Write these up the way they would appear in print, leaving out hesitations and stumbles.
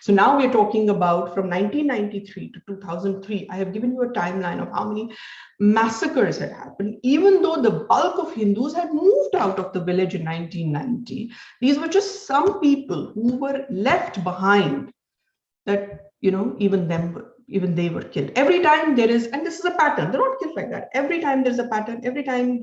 So now we're talking about from 1993 to 2003. I have given you a timeline of how many massacres had happened, even though the bulk of Hindus had moved out of the village in 1990. These were just some people who were left behind that, even they were killed. Every time there is, and this is a pattern, they're not killed like that. Every time there's a pattern, every time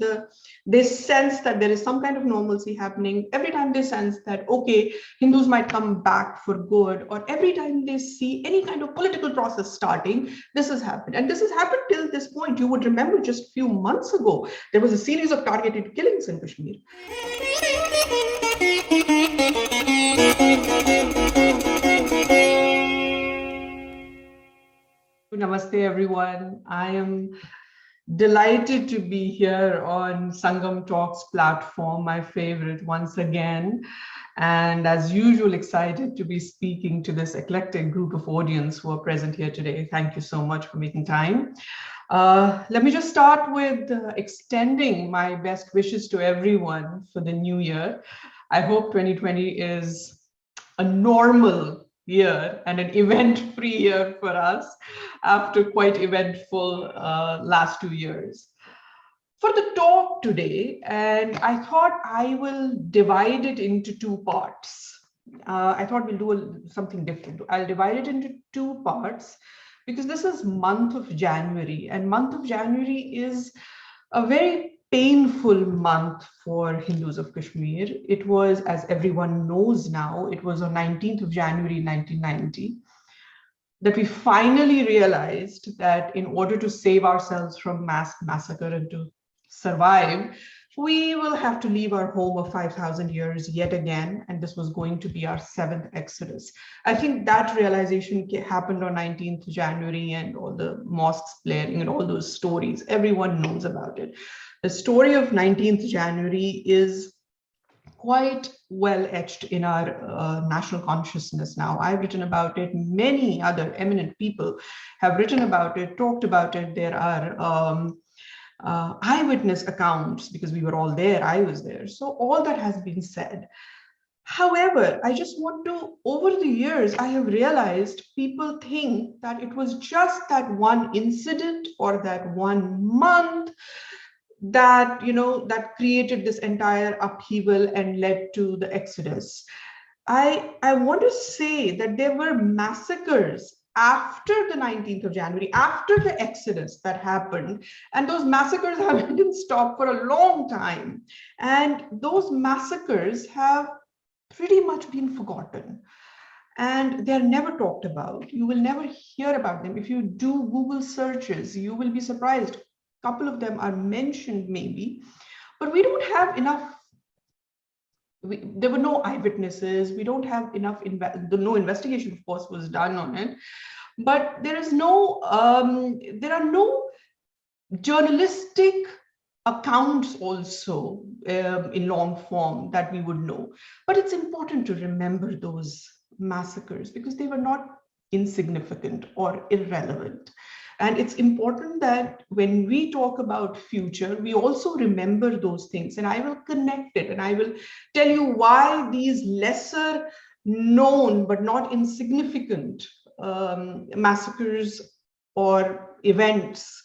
they sense that there is some kind of normalcy happening, every time they sense that, okay, Hindus might come back for good, or every time they see any kind of political process starting, this has happened. And this has happened till this point. You would remember just a few months ago, there was a series of targeted killings in Kashmir. Namaste, everyone. I am delighted to be here on Sangam Talks platform, my favorite, once again. And as usual, excited to be speaking to this eclectic group of audience who are present here today. Thank you so much for making time. Let me just start with extending my best wishes to everyone for the new year. I hope 2020 is a normal year and an event-free year for us after quite eventful last 2 years. For the talk today, and I thought I will divide it into two parts. I thought we'll do something different. I'll divide it into two parts because this is month of January, and month of January is a very painful month for Hindus of Kashmir. It was, as everyone knows now, it was on 19th of January 1990 that we finally realized that in order to save ourselves from mass massacre and to survive, we will have to leave our home of 5,000 years yet again, and this was going to be our 7th exodus. I think that realization happened on 19th January, and all the mosques blaring and all those stories, everyone knows about it. The story of 19th January is quite well etched in our national consciousness now. I've written about it. Many other eminent people have written about it, talked about it. There are eyewitness accounts because we were all there. I was there. So all that has been said. However, I just want to, over the years, I have realized people think that it was just that one incident or that 1 month that, that created this entire upheaval and led to the Exodus. I want to say that there were massacres after the 19th of January, after the Exodus that happened, and those massacres haven't stopped for a long time. And those massacres have pretty much been forgotten. And they're never talked about. You will never hear about them. If you do Google searches, you will be surprised. A couple of them are mentioned maybe, but we don't have enough. There were no eyewitnesses. We don't have enough, no investigation, of course, was done on it. But there is no, there are no journalistic accounts also in long form that we would know. But it's important to remember those massacres because they were not insignificant or irrelevant. And it's important that when we talk about future, we also remember those things. And I will connect it and I will tell you why these lesser known but not insignificant massacres or events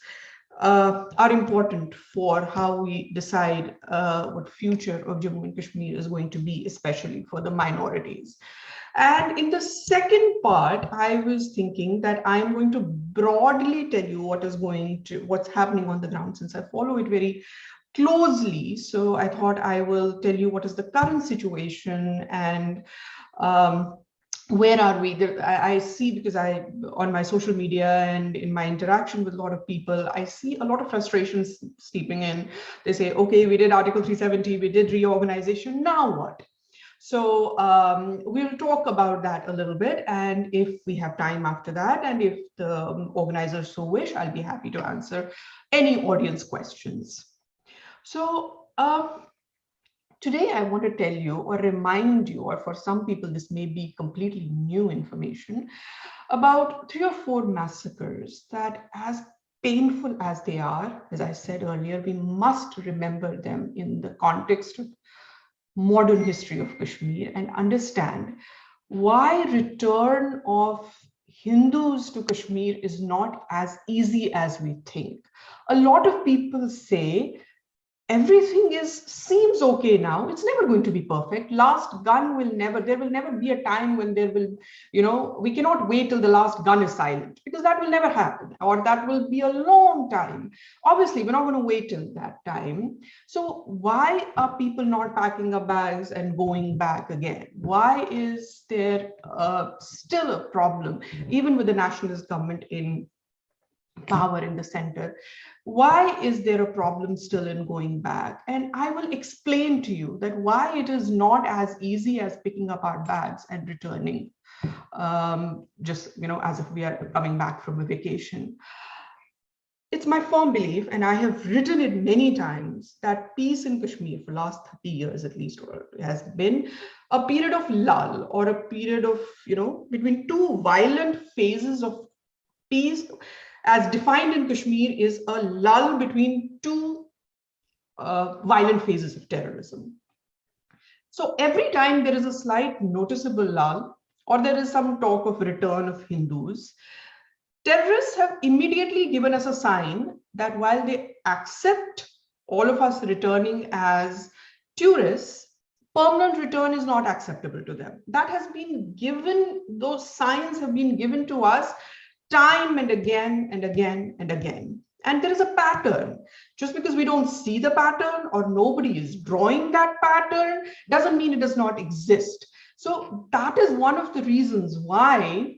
are important for how we decide what future of Jammu and Kashmir is going to be, especially for the minorities. And in the second part, I was thinking that I'm going to broadly tell you what's happening on the ground, since I follow it very closely. So I thought I will tell you what is the current situation and where are we? I see, because on my social media and in my interaction with a lot of people, I see a lot of frustrations steeping in. They say, okay, we did Article 370, we did reorganization, now what? So we'll talk about that a little bit. And if we have time after that, and if the organizers so wish, I'll be happy to answer any audience questions. So today I want to tell you or remind you, or for some people, this may be completely new information, about 3 or 4 massacres that, as painful as they are, as I said earlier, we must remember them in the context of modern history of Kashmir and understand why return of Hindus to Kashmir is not as easy as we think. A lot of people say everything seems okay now. It's never going to be perfect. Last gun will never, there will never be a time when there will, we cannot wait till the last gun is silent, because that will never happen, or that will be a long time. Obviously, we're not going to wait till that time. So why are people not packing up bags and going back again? Why is there still a problem, even with the nationalist government in power in the center? Why is there a problem still in going back? And I will explain to you that why it is not as easy as picking up our bags and returning, just as if we are coming back from a vacation. It's my firm belief, and I have written it many times, that peace in Kashmir for the last 30 years at least has been a period of lull, or a period of, between two violent phases of peace, as defined in Kashmir, is a lull between two violent phases of terrorism. So every time there is a slight noticeable lull, or there is some talk of return of Hindus, terrorists have immediately given us a sign that while they accept all of us returning as tourists, permanent return is not acceptable to them. That has been given, those signs have been given to us time and again and again and again. And there is a pattern. Just because we don't see the pattern, or nobody is drawing that pattern, doesn't mean it does not exist. So that is one of the reasons why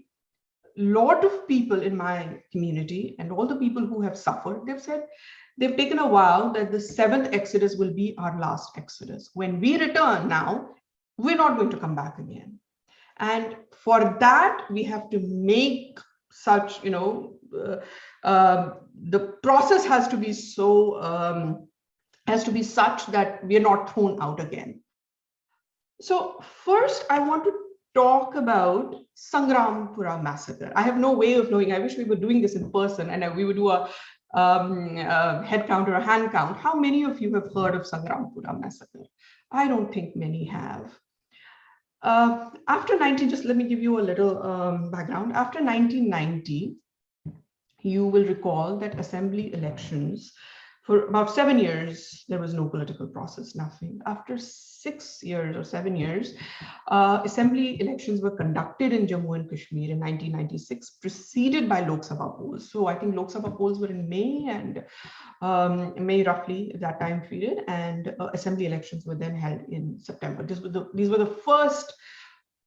a lot of people in my community, and all the people who have suffered, they've said, they've taken a vow that the 7th Exodus will be our last Exodus. When we return now, we're not going to come back again. And for that, we have to make such, the process has to be so, has to be such that we are not thrown out again. So first, I want to talk about Sangrampura massacre. I have no way of knowing. I wish we were doing this in person, and we would do a head count or a hand count. How many of you have heard of Sangrampura massacre? I don't think many have. After just let me give you a little background. After 1990, you will recall that assembly elections, for about 7 years, there was no political process, nothing. After 6 years or 7 years, assembly elections were conducted in Jammu and Kashmir in 1996, preceded by Lok Sabha polls. So I think Lok Sabha polls were in May, and May roughly that time period, and assembly elections were then held in September. These were the first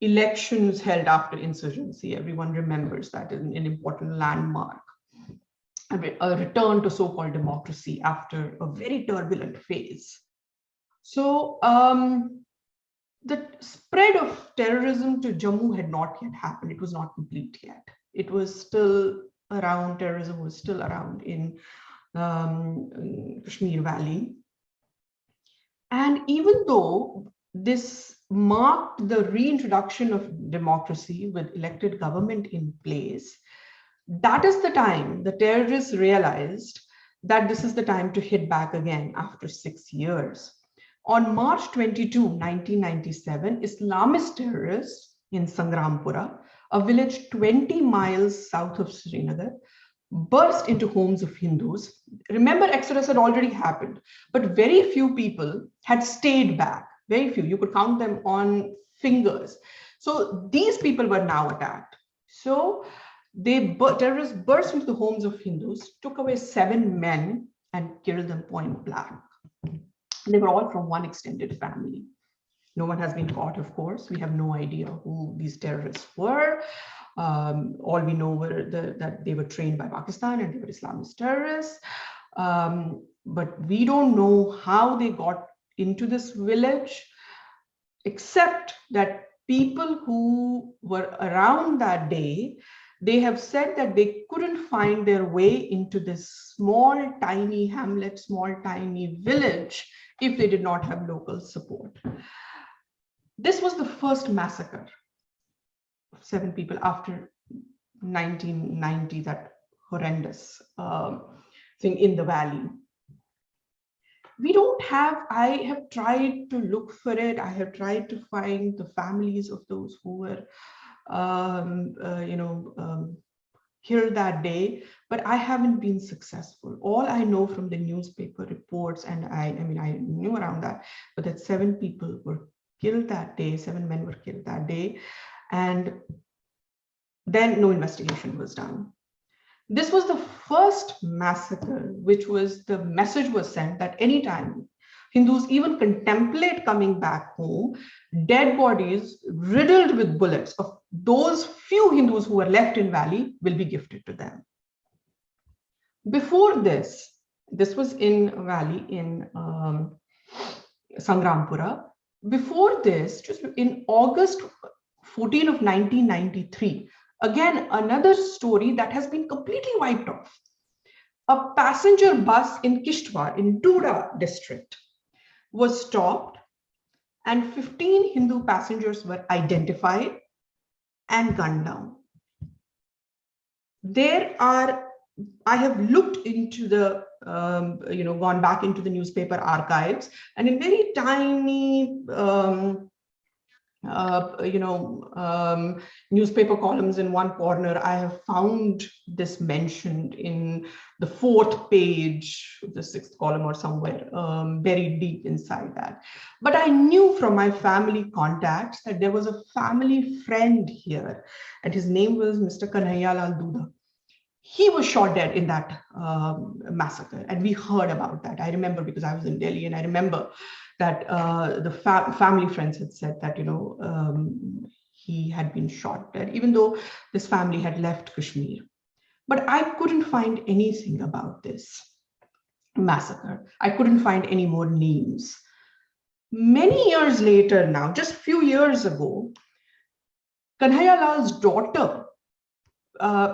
elections held after insurgency. Everyone remembers that as an important landmark, a return to so-called democracy after a very turbulent phase. So the spread of terrorism to Jammu had not yet happened. It was not complete yet. It was still around, terrorism was still around in Kashmir Valley. And even though this marked the reintroduction of democracy with elected government in place, that is the time the terrorists realized that this is the time to hit back again after 6 years. On March 22, 1997, Islamist terrorists in Sangrampura, a village 20 miles south of Srinagar, burst into homes of Hindus. Remember, Exodus had already happened, but very few people had stayed back. Very few. You could count them on fingers. So these people were now attacked. So terrorists burst into the homes of Hindus, took away 7 men and killed them point blank. They were all from one extended family. No one has been caught, of course. We have no idea who these terrorists were. All we know were that they were trained by Pakistan and they were Islamist terrorists. But we don't know how they got into this village, except that people who were around that day, they have said that they couldn't find their way into this small, tiny hamlet, small, tiny village if they did not have local support. This was the first massacre of 7 people after 1990, that horrendous thing in the valley. We don't have, I have tried to look for it. I have tried to find the families of those who were, killed that day, but I haven't been successful. All I know from the newspaper reports, and I mean, I knew around that, but that 7 people were killed that day, 7 men were killed that day, and then no investigation was done. This was the first massacre, which was the message was sent that anytime Hindus even contemplate coming back home, dead bodies riddled with bullets of those few Hindus who were left in Valley will be gifted to them. Before this was in Valley in Sangrampura. Before this, just in August 14 of 1993, again, another story that has been completely wiped off. A passenger bus in Kishtwar in Doda district was stopped and 15 Hindu passengers were identified and gunned down. I have looked into the, gone back into the newspaper archives, and in very tiny, newspaper columns in one corner, I have found this mentioned in the 4th page, the 6th column or somewhere, buried deep inside that. But I knew from my family contacts that there was a family friend here, and his name was Mr. Kanhaiya Lal Duda. He was shot dead in that massacre, and we heard about that. I remember because I was in Delhi, and I remember that the family friends had said that, he had been shot dead, even though this family had left Kashmir. But I couldn't find anything about this massacre. I couldn't find any more names. Many years later now, just a few years ago, Kanhaiya Lal's daughter,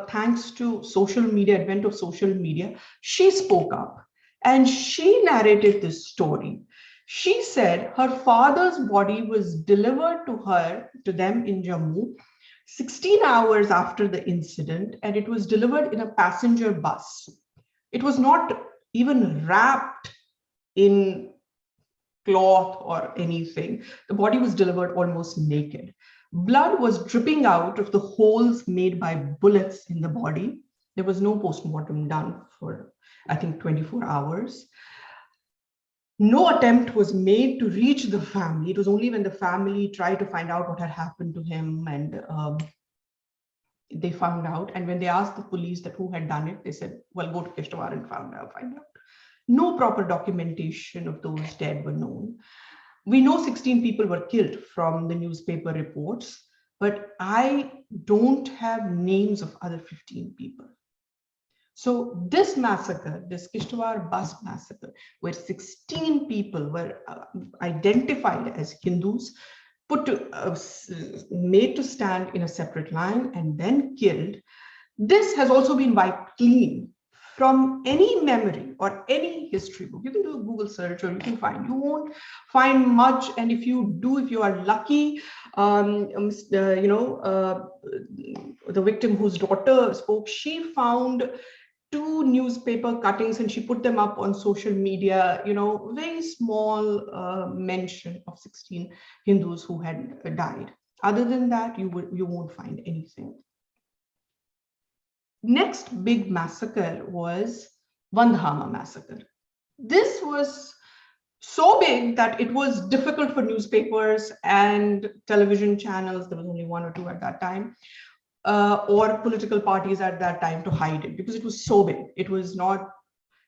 thanks to social media, advent of social media, she spoke up and she narrated this story. She said her father's body was delivered to them in Jammu 16 hours after the incident, and it was delivered in a passenger bus. It was not even wrapped in cloth or anything. The body was delivered almost naked. Blood was dripping out of the holes made by bullets in the body. There was no postmortem done for, I think, 24 hours. No attempt was made to reach the family. It was only when the family tried to find out what had happened to him, and they found out. And when they asked the police that who had done it, they said, well, go to Kishtwar and find out. No proper documentation of those dead were known. We know 16 people were killed from the newspaper reports, but I don't have names of other 15 people. So this massacre, this Kishtwar bus massacre, where 16 people were identified as Hindus, made to stand in a separate line and then killed, this has also been wiped clean from any memory or any history book. You can do a Google search, or you can find, you won't find much. And if you do, if you are lucky, the victim whose daughter spoke, she found 2 newspaper cuttings and she put them up on social media, very small mention of 16 Hindus who had died. Other than that, you won't find anything. Next big massacre was Vandhama massacre. This was so big that it was difficult for newspapers and television channels, there was only 1 or 2 at that time, or political parties at that time, to hide it, because it was so big. It was not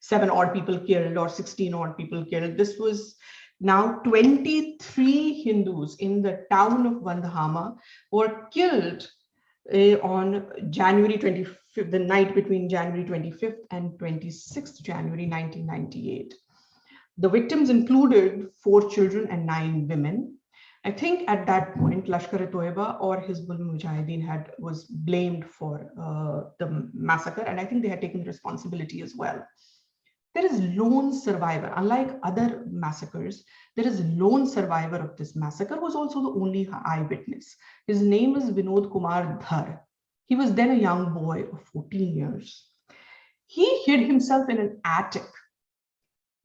7 odd people killed or 16 odd people killed. This was now 23 Hindus in the town of Vandhama were killed on January 25th, the night between January 25th and 26th January 1998. The victims included 4 children and 9 women. I think at that point, Lashkar-e-Toiba or Hizbul Mujahideen was blamed for the massacre, and I think they had taken responsibility as well. There is lone survivor. Unlike other massacres, there is lone survivor of this massacre, who was also the only eyewitness. His name is Vinod Kumar Dhar. He was then a young boy of 14 years. He hid himself in an attic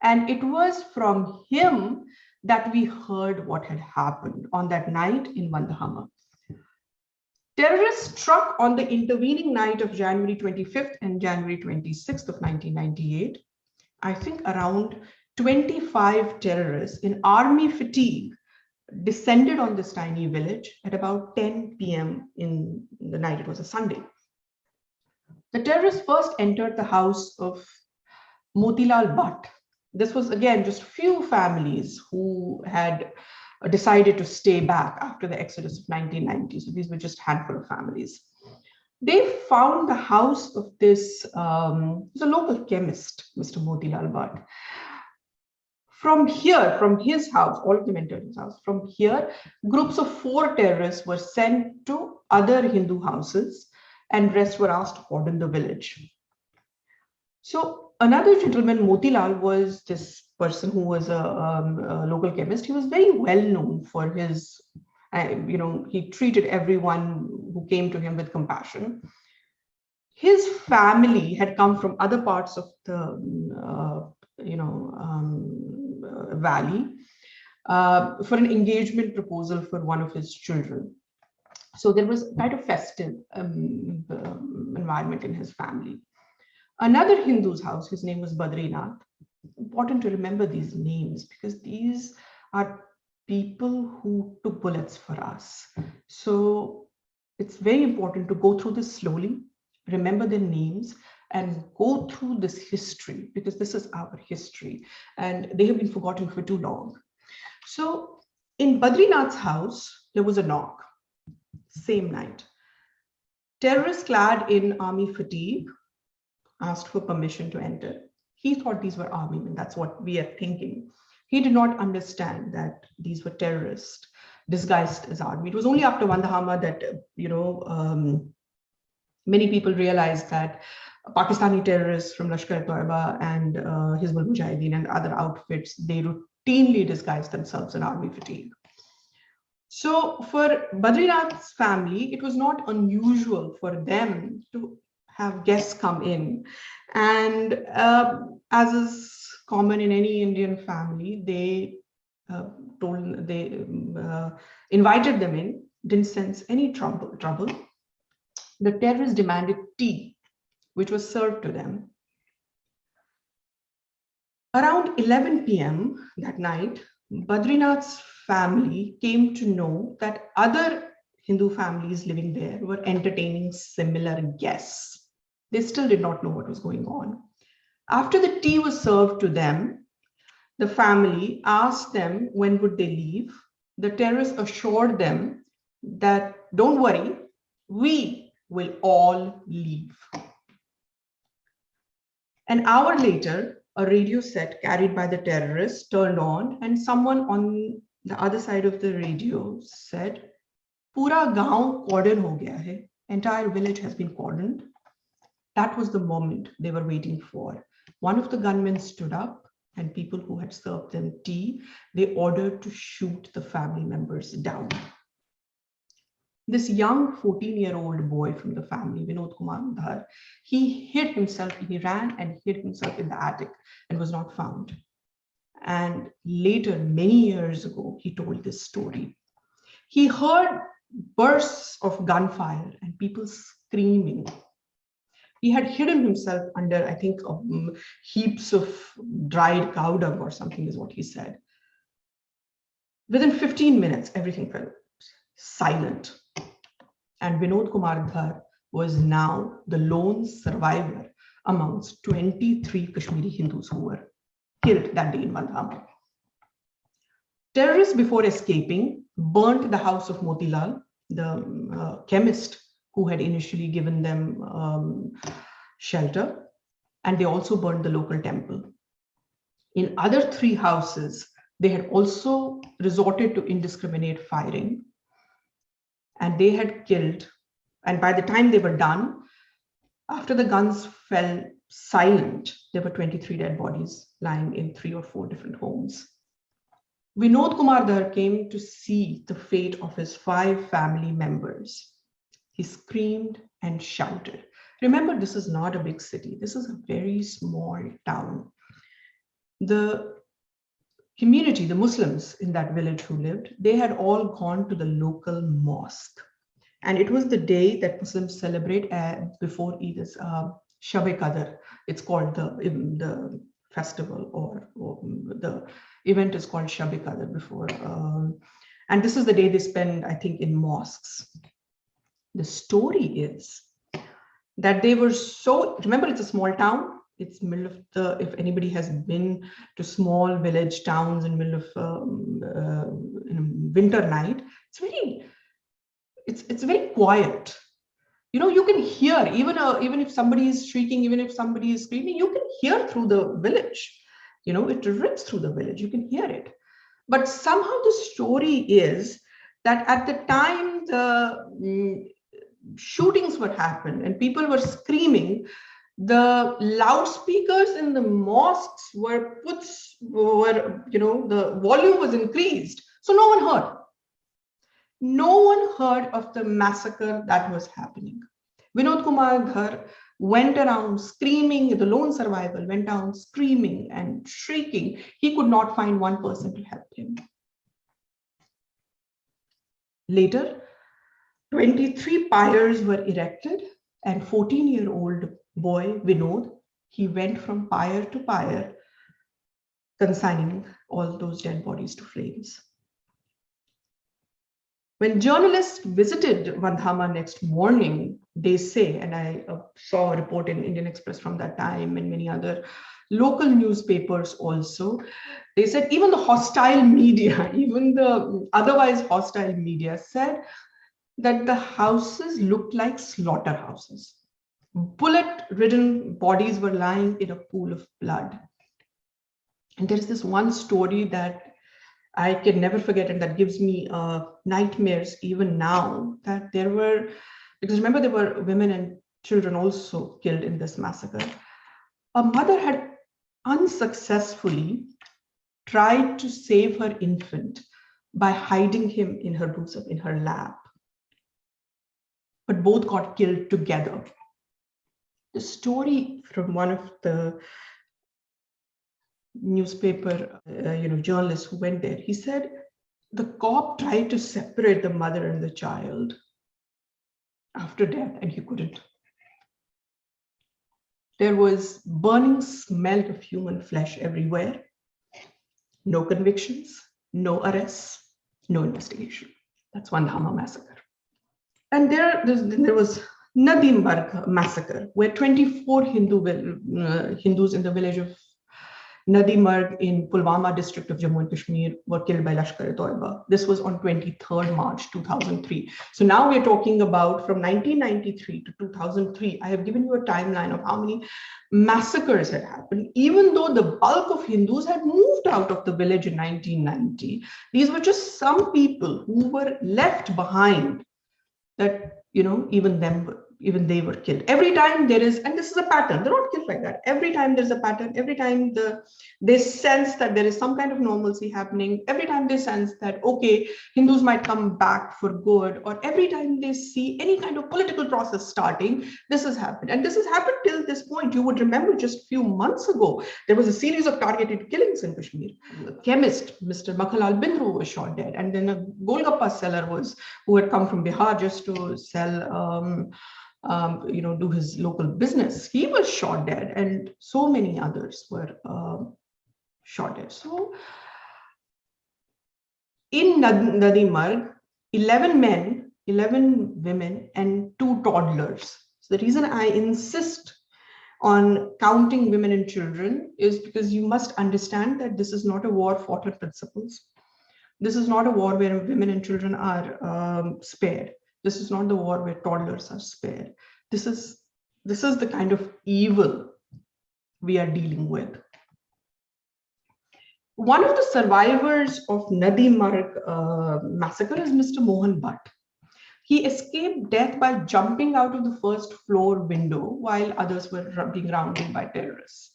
And it was from him that we heard what had happened on that night in Vandhama. Terrorists struck on the intervening night of January 25th and January 26th of 1998. I think around 25 terrorists in army fatigue descended on this tiny village at about 10 p.m. in the night. It was a Sunday. The terrorists first entered the house of Motilal Bhatt. This was, again, just few families who had decided to stay back after the exodus of 1990. So these were just a handful of families. They found the house of this, a local chemist, Mr. Motilal Bhatt. From here, from his house, all of them entered his house. From here, groups of 4 terrorists were sent to other Hindu houses, and rest were asked to cordon the village. So another gentleman, Motilal, was this person who was a local chemist. He was very well known for his, he treated everyone who came to him with compassion. His family had come from other parts of the, valley for an engagement proposal for one of his children. So there was quite a festive environment in his family. Another Hindu's house, his name was Badrinath. Important to remember these names because these are people who took bullets for us. So it's very important to go through this slowly, remember their names, and go through this history because this is our history and they have been forgotten for too long. So in Badrinath's house, there was a knock, same night. Terrorists clad in army fatigue asked for permission to enter. He thought these were army men. That's what we are thinking. He did not understand that these were terrorists disguised as army. It was only after Vandhama that, many people realized that Pakistani terrorists from Lashkar-e-Toiba and Hizbul Mujahideen and other outfits, they routinely disguised themselves in army fatigue. So for Badrinath's family, it was not unusual for them to have guests come in. And as is common in any Indian family, they invited them in, didn't sense any trouble. The terrorists demanded tea, which was served to them. Around 11 p.m. that night, Badrinath's family came to know that other Hindu families living there were entertaining similar guests. They still did not know what was going on. After the tea was served to them, the family asked them when would they leave. The terrorists assured them that, don't worry, we will all leave. An hour later, a radio set carried by the terrorists turned on and someone on the other side of the radio said, Pura gaon cordon ho gaya hai. Entire village has been cordoned. That was the moment they were waiting for. One of the gunmen stood up and people who had served them tea, they ordered to shoot the family members down. This young 14-year-old boy from the family, Vinod Kumar Dhar, he hid himself, he ran and hid himself in the attic and was not found. And later, many years ago, he told this story. He heard bursts of gunfire and people screaming. He had hidden himself under, I think, heaps of dried cow dung or something is what he said. Within 15 minutes, everything fell silent. And Vinod Kumar Dhar was now the lone survivor amongst 23 Kashmiri Hindus who were killed that day in Vandhama. Terrorists, before escaping, burnt the house of Motilal, the chemist who had initially given them shelter, and they also burned the local temple. In other 3 houses, they had also resorted to indiscriminate firing, and they had killed, and by the time they were done, after the guns fell silent, there were 23 dead bodies lying in 3 or 4 different homes. Vinod Kumar Dhar came to see the fate of his 5 family members. He screamed and shouted. Remember, this is not a big city. This is a very small town. the community, the Muslims in that village who lived, they had all gone to the local mosque. And it was the day that Muslims celebrate before Eid is Shab-e-Qadr. It's called the festival, or the event is called Shab-e-Qadr before. And this is the day they spend, I think, in mosques. The story is that they were so, remember, it's a small town. It's middle of the, if anybody has been to small village towns in middle of winter night, it's very quiet. You know, you can hear, even if somebody is shrieking, even if somebody is screaming, you can hear through the village. You know, it rips through the village, you can hear it. But somehow the story is that at the time the shootings were happened and people were screaming, the loudspeakers in the mosques were the volume was increased. So no one heard. No one heard of the massacre that was happening. Vinod Kumar Dhar went around screaming, the lone survivor went down screaming and shrieking. He could not find one person to help him. Later, 23 pyres were erected, and 14-year-old boy, Vinod, he went from pyre to pyre, consigning all those dead bodies to flames. When journalists visited Vandhama next morning, they say, and I saw a report in Indian Express from that time and many other local newspapers also, they said even the hostile media, even the otherwise hostile media said that the houses looked like slaughterhouses. Bullet-ridden bodies were lying in a pool of blood. And there's this one story that I can never forget, and that gives me nightmares even now, that there were, because remember there were women and children also killed in this massacre. A mother had unsuccessfully tried to save her infant by hiding him in her bosom, in her lap. But both got killed together. The story from one of the newspaper journalists who went there, he said the cop tried to separate the mother and the child after death, and he couldn't. There was burning smell of human flesh everywhere. No convictions, no arrests, no investigation. That's Vandhama massacre. And there was Nadi Marg massacre, where 24 Hindus in the village of Nadi Marg in Pulwama district of Jammu and Kashmir were killed by Lashkar-e-Toiba. This was on 23rd March 2003. So now we're talking about from 1993 to 2003. I have given you a timeline of how many massacres had happened, even though the bulk of Hindus had moved out of the village in 1990. These were just some people who were left behind, that, even they were killed. Every time there is, and this is a pattern, they're not killed like that. Every time there's a pattern, every time they sense that there is some kind of normalcy happening, every time they sense that, okay, Hindus might come back for good, or every time they see any kind of political process starting, this has happened. And this has happened till this point. You would remember just a few months ago, there was a series of targeted killings in Kashmir. The chemist, Mr. Makhalal Bindru, was shot dead. And then a Golgappa seller who had come from Bihar just to sell, do his local business. He was shot dead, and so many others were shot dead. So in Nadi Marg, 11 men, 11 women, and 2 toddlers. So the reason I insist on counting women and children is because you must understand that this is not a war fought on principles. This is not a war where women and children are spared. This is not the war where toddlers are spared. This is the kind of evil we are dealing with. One of the survivors of Nadi Marg massacre is Mr. Mohan Bhatt. He escaped death by jumping out of the first floor window while others were being rounded by terrorists.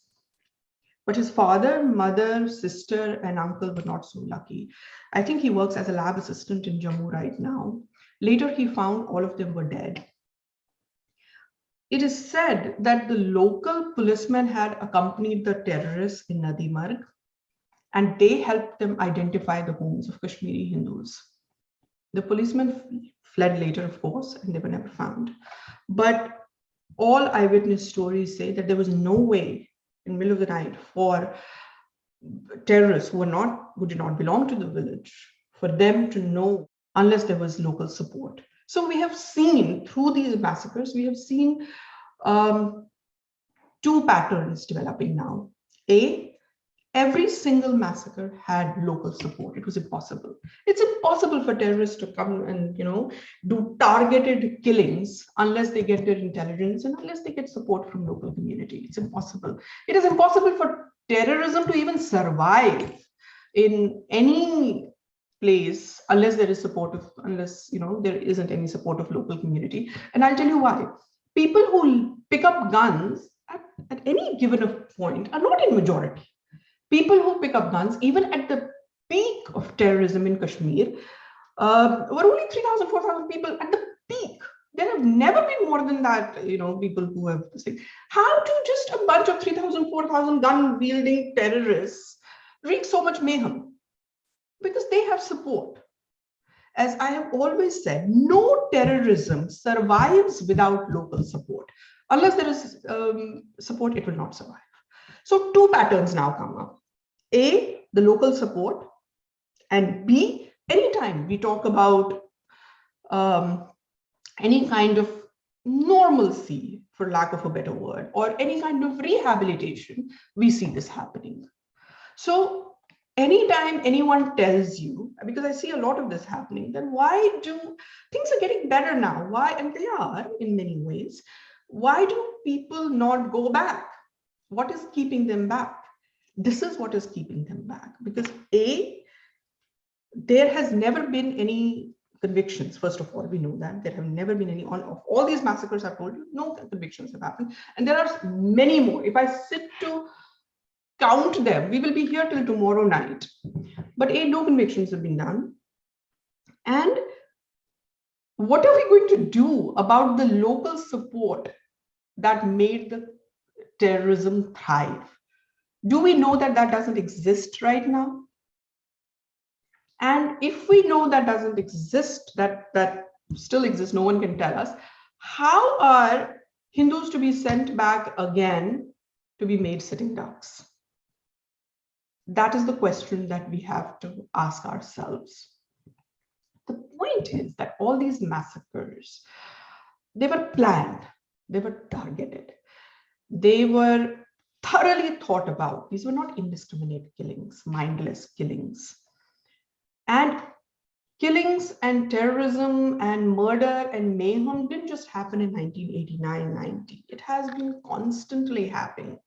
But his father, mother, sister, and uncle were not so lucky. I think he works as a lab assistant in Jammu right now. Later, he found all of them were dead. It is said that the local policeman had accompanied the terrorists in Nadi Marg and they helped them identify the homes of Kashmiri Hindus. The policemen fled later, of course, and they were never found. But all eyewitness stories say that there was no way in the middle of the night for terrorists who did not belong to the village, for them to know unless there was local support. So we have seen through these massacres, we have seen two patterns developing now. Every single massacre had local support. It was impossible. It's impossible for terrorists to come and do targeted killings unless they get their intelligence and unless they get support from local community. It's impossible. It is impossible for terrorism to even survive in any place unless there is there isn't any support of local community. And I'll tell you why. People who pick up guns at any given point are not in majority. People who pick up guns, even at the peak of terrorism in Kashmir, were only 3,000, 4,000 people at the peak. There have never been more than that, people who have this thing. How do just a bunch of 3,000, 4,000 gun-wielding terrorists wreak so much mayhem? Because they have support. As I have always said, no terrorism survives without local support. Unless there is support, it will not survive. So two patterns now come up. A, the local support, and B, anytime we talk about any kind of normalcy, for lack of a better word, or any kind of rehabilitation, we see this happening. So anytime anyone tells you, because I see a lot of this happening, then why do things are getting better now? Why? And they are in many ways. Why do people not go back? What is keeping them back? This is what is keeping them back. Because A, there has never been any convictions. First of all, we know that there have never been any, of all these massacres I've told you, no convictions have happened. And there are many more. If I sit to count them, we will be here till tomorrow night. But A, no convictions have been done. And what are we going to do about the local support that made the terrorism thrive? Do we know that that doesn't exist right now? And if we know that doesn't exist, that still exists, no one can tell us, how are Hindus to be sent back again to be made sitting ducks? That is the question that we have to ask ourselves. The point is that all these massacres, they were planned, they were targeted, they were thoroughly thought about. These were not indiscriminate killings, mindless killings. And killings and terrorism and murder and mayhem didn't just happen in 1989-90. It has been constantly happening.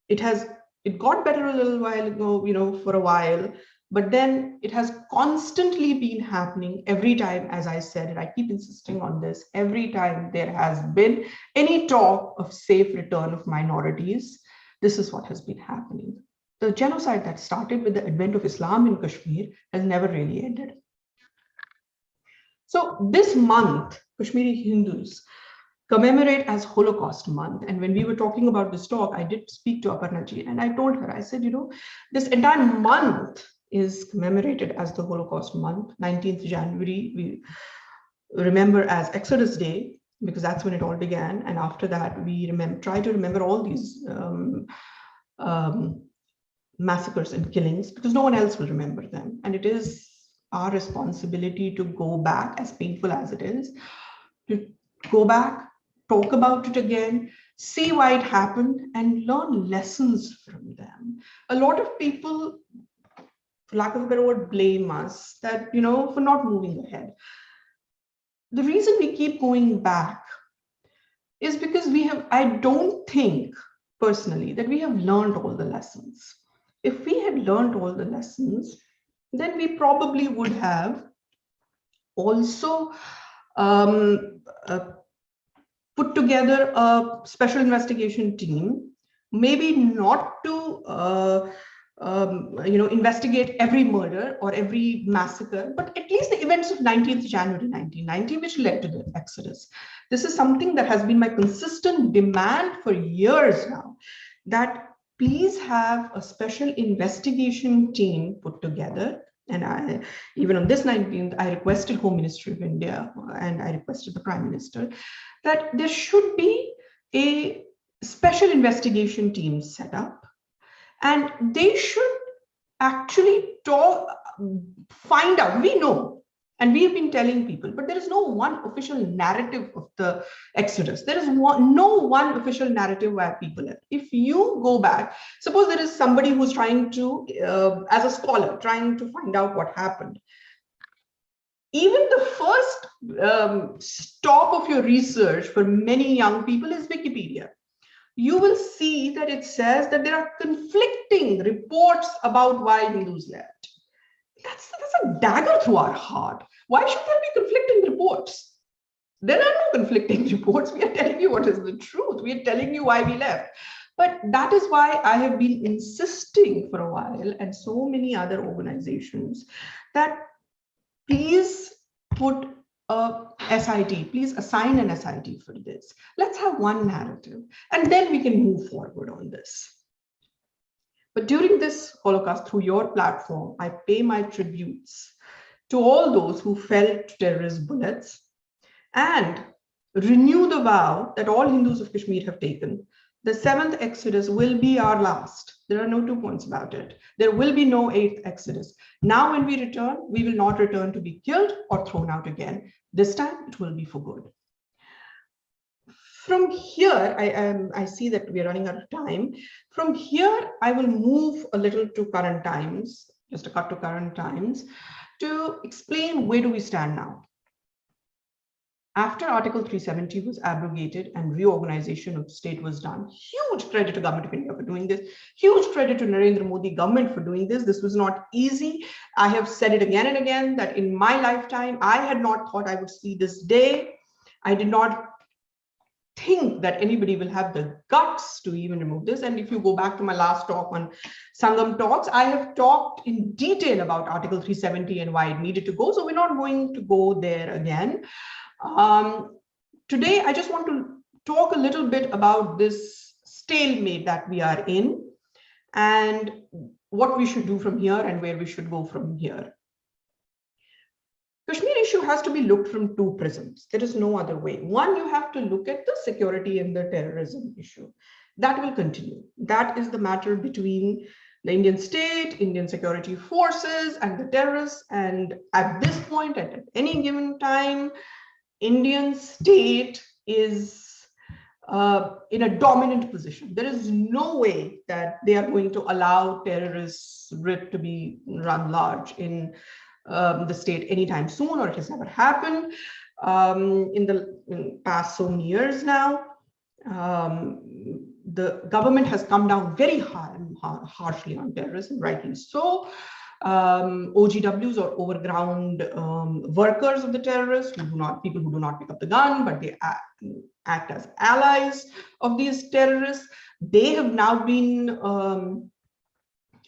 It got better a little while ago, for a while, but then it has constantly been happening every time, as I said, and I keep insisting on this, every time there has been any talk of safe return of minorities, this is what has been happening. The genocide that started with the advent of Islam in Kashmir has never really ended. So this month, Kashmiri Hindus commemorate as Holocaust month. And when we were talking about this talk, I did speak to Aparna ji and I told her, I said, this entire month is commemorated as the Holocaust month. 19th January, we remember as Exodus Day, because that's when it all began. And after that, we try to remember all these massacres and killings, because no one else will remember them. And it is our responsibility to go back, as painful as it is, to go back, talk about it again, see why it happened, and learn lessons from them. A lot of people, for lack of a better word, blame us that, for not moving ahead. The reason we keep going back is because I don't think personally that we have learned all the lessons. If we had learned all the lessons, then we probably would have also put together a special investigation team, maybe not to investigate every murder or every massacre, but at least the events of 19th January 1990, which led to the Exodus. This is something that has been my consistent demand for years now, that please have a special investigation team put together. And even on this 19th, I requested Home Ministry of India and I requested the Prime Minister that there should be a special investigation team set up, and they should actually find out. We know, and we have been telling people, but there is no one official narrative of the Exodus. There is no one official narrative where people left. If you go back, suppose there is somebody who's trying to, as a scholar, trying to find out what happened. Even the first stop of your research for many young people is Wikipedia. You will see that it says that there are conflicting reports about why Hindus left. That's a dagger through our heart. Why should there be conflicting reports? There are no conflicting reports. We are telling you what is the truth. We are telling you why we left. But that is why I have been insisting for a while, and so many other organizations, that please put a SIT, please assign an SIT for this. Let's have one narrative, and then we can move forward on this. But during this Holocaust, through your platform, I pay my tributes to all those who fell to terrorist bullets and renew the vow that all Hindus of Kashmir have taken. The 7th Exodus will be our last. There are no 2 points about it. There will be no 8th Exodus. Now, when we return, we will not return to be killed or thrown out again. This time, it will be for good. From here, I see that we are running out of time. From here, I will move a little to current times, just a cut to current times, to explain where do we stand now. After Article 370 was abrogated and reorganization of state was done, huge credit to Government of India for doing this, huge credit to Narendra Modi government for doing this. This was not easy. I have said it again and again that in my lifetime, I had not thought I would see this day. I did not think that anybody will have the guts to even remove this. And if you go back to my last talk on Sangam Talks, I have talked in detail about Article 370 and why it needed to go. So we're not going to go there again. Today, I just want to talk a little bit about this stalemate that we are in and what we should do from here and where we should go from here. Kashmir issue has to be looked from 2 prisms. There is no other way. One, you have to look at the security and the terrorism issue. That will continue. That is the matter between the Indian state, Indian security forces, and the terrorists. And at this point, at any given time, Indian state is in a dominant position. There is no way that they are going to allow terrorists to be run large in the state anytime soon, or it has never happened in the past so many years now. The government has come down very harshly on terrorism, rightly so. OGWs, or overground workers of the terrorists, people who do not pick up the gun, but they act as allies of these terrorists. They have now been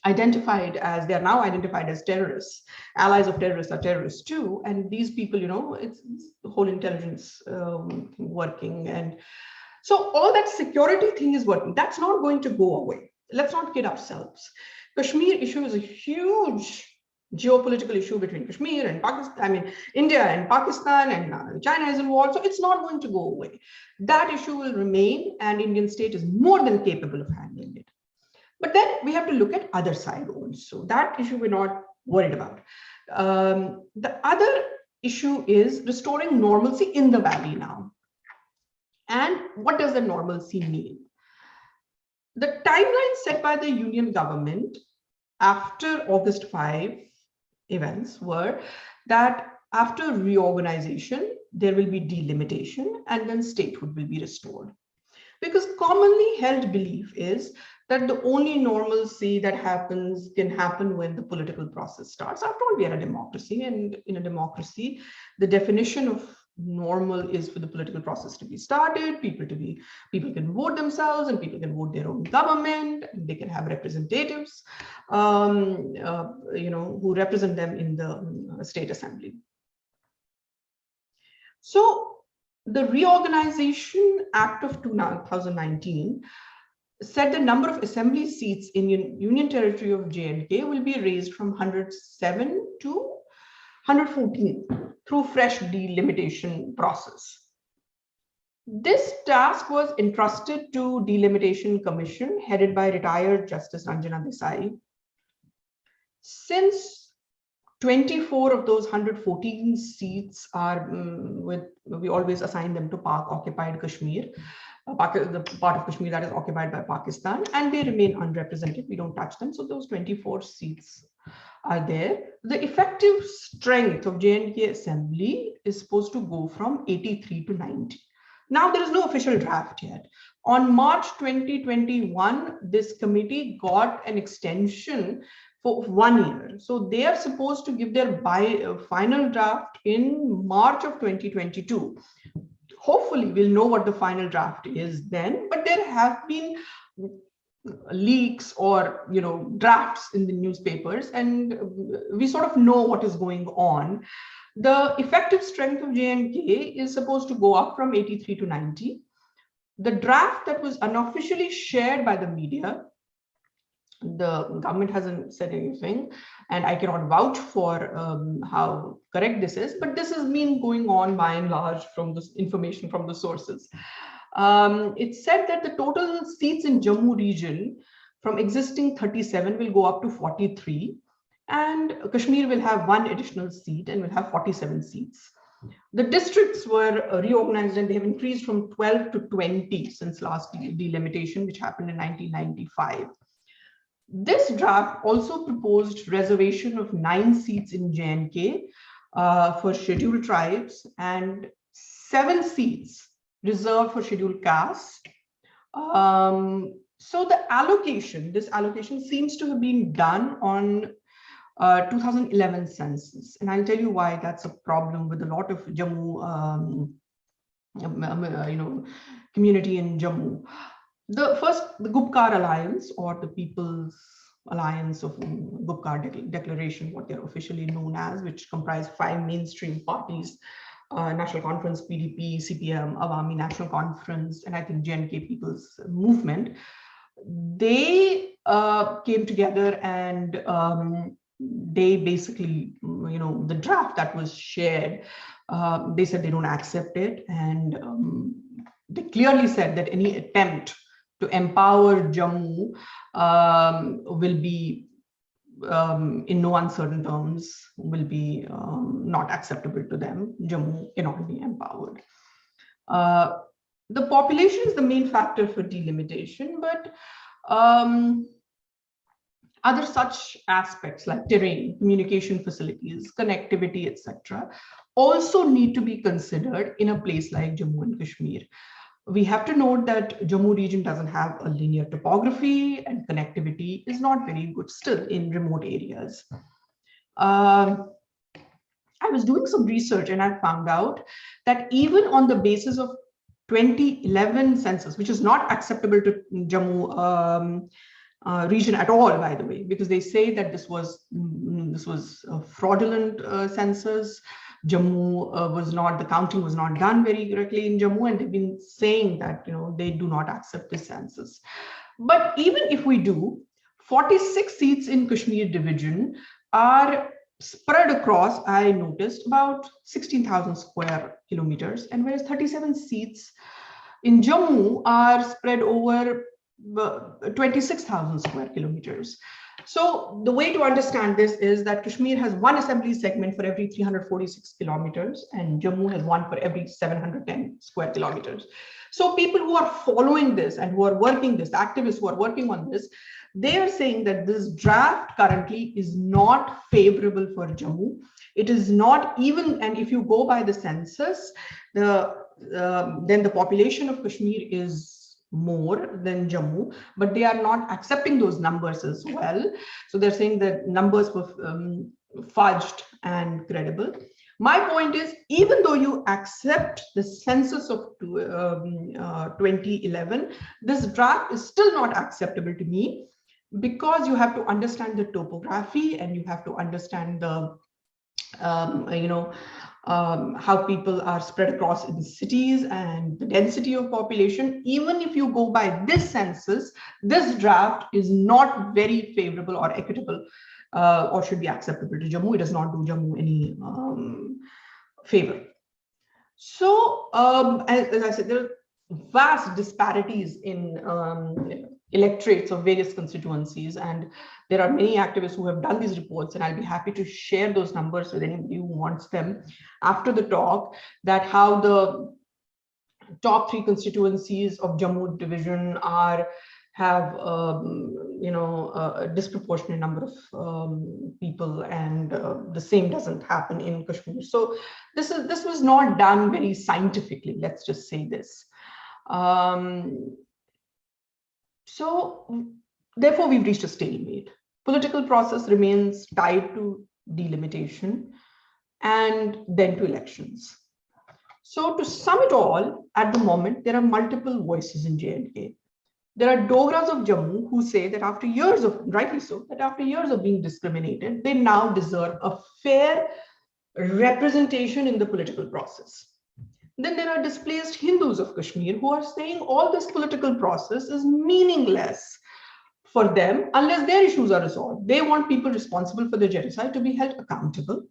identified as terrorists. Allies of terrorists are terrorists too. And these people, it's the whole intelligence working. And so all that security thing is working. That's not going to go away. Let's not kid ourselves. Kashmir issue is a huge geopolitical issue between Kashmir and Pakistan, India and Pakistan, and China is involved. So it's not going to go away. That issue will remain, and Indian state is more than capable of handling it. But then we have to look at other side also. That issue we're not worried about. The other issue is restoring normalcy in the valley now. And what does the normalcy mean? The timeline set by the Union government after August 5 events were that after reorganization, there will be delimitation and then statehood will be restored. Because commonly held belief is that the only normalcy that can happen when the political process starts. After all, we are a democracy, and in a democracy, the definition of normal is for the political process to be started, people can vote themselves, and people can vote their own government, and they can have representatives, who represent them in the state assembly. So the Reorganization Act of 2019 said the number of assembly seats in Union Territory of J&K will be raised from 107 to 114 through fresh delimitation process. This task was entrusted to Delimitation Commission headed by retired Justice Ranjana Desai. Since 24 of those 114 seats are we always assign them to Pak occupied Kashmir, the part of Kashmir that is occupied by Pakistan, and they remain unrepresented. We don't touch them. So those 24 seats are there. The effective strength of J&K Assembly is supposed to go from 83 to 90. Now, there is no official draft yet. On March 2021, this committee got an extension for 1 year. So they are supposed to give their final draft in March of 2022. Hopefully, we'll know what the final draft is then, but there have been leaks or drafts in the newspapers, and we sort of know what is going on. The effective strength of J&K is supposed to go up from 83 to 90. The draft that was unofficially shared by the media, the government hasn't said anything, and I cannot vouch for how correct this is, but this has been going on by and large from this information from the sources. It said that the total seats in Jammu region from existing 37 will go up to 43. And Kashmir will have 1 additional seat and will have 47 seats. The districts were reorganized and they have increased from 12 to 20 since last delimitation, which happened in 1995. This draft also proposed reservation of 9 seats in J&K for scheduled tribes and 7 seats reserved for scheduled castes. So the allocation, this allocation seems to have been done on 2011 census, and I'll tell you why that's a problem with a lot of Jammu, community in Jammu. The Gupkar Alliance, or the People's Alliance of Gupkar Declaration, what they're officially known as, which comprise 5 mainstream parties: National Conference, PDP, CPM, Awami National Conference, and I think J&K People's Movement. They came together and they basically, the draft that was shared, they said they don't accept it. And they clearly said that any attempt to empower Jammu will be, in no uncertain terms, will be not acceptable to them. Jammu cannot be empowered. The population is the main factor for delimitation, but other such aspects like terrain, communication facilities, connectivity, etc., also need to be considered in a place like Jammu and Kashmir. We have to note that Jammu region doesn't have a linear topography and connectivity is not very good still in remote areas. I was doing some research and I found out that even on the basis of 2011 census, which is not acceptable to Jammu region at all, by the way, because they say that this was a fraudulent census. Jammu the counting was not done very correctly in Jammu, and they've been saying that they do not accept this census. But even if we do, 46 seats in Kashmir division are spread across, I noticed, about 16,000 square kilometers, and whereas 37 seats in Jammu are spread over 26,000 square kilometers. So the way to understand this is that Kashmir has 1 assembly segment for every 346 kilometers, and Jammu has 1 for every 710 square kilometers. So people who are following this and who are working this, activists who are working on this, they are saying that this draft currently is not favorable for Jammu. It is not even, and if you go by the census, then the population of Kashmir is more than Jammu, but they are not accepting those numbers as well. So they're saying that numbers were fudged and credible. My point is, even though you accept the census of 2011, this draft is still not acceptable to me, because you have to understand the topography and you have to understand the how people are spread across in cities and the density of population. Even if you go by this census, this draft is not very favorable or equitable or should be acceptable to Jammu. It does not do Jammu any favor. So, as I said, there are vast disparities in electorates of various constituencies, and there are many activists who have done these reports, and I'll be happy to share those numbers with anybody who wants them after the talk, that how the top 3 constituencies of Jammu division have a disproportionate number of people, and the same doesn't happen in Kashmir. So this was not done very scientifically, let's just say this. So therefore we've reached a stalemate. Political process remains tied to delimitation and then to elections. So to sum it all, at the moment, there are multiple voices in J&K. There are Dogras of Jammu who say that after years of, rightly so, that after years of being discriminated, they now deserve a fair representation in the political process. Then there are displaced Hindus of Kashmir who are saying all this political process is meaningless for them unless their issues are resolved. They want people responsible for the genocide to be held accountable.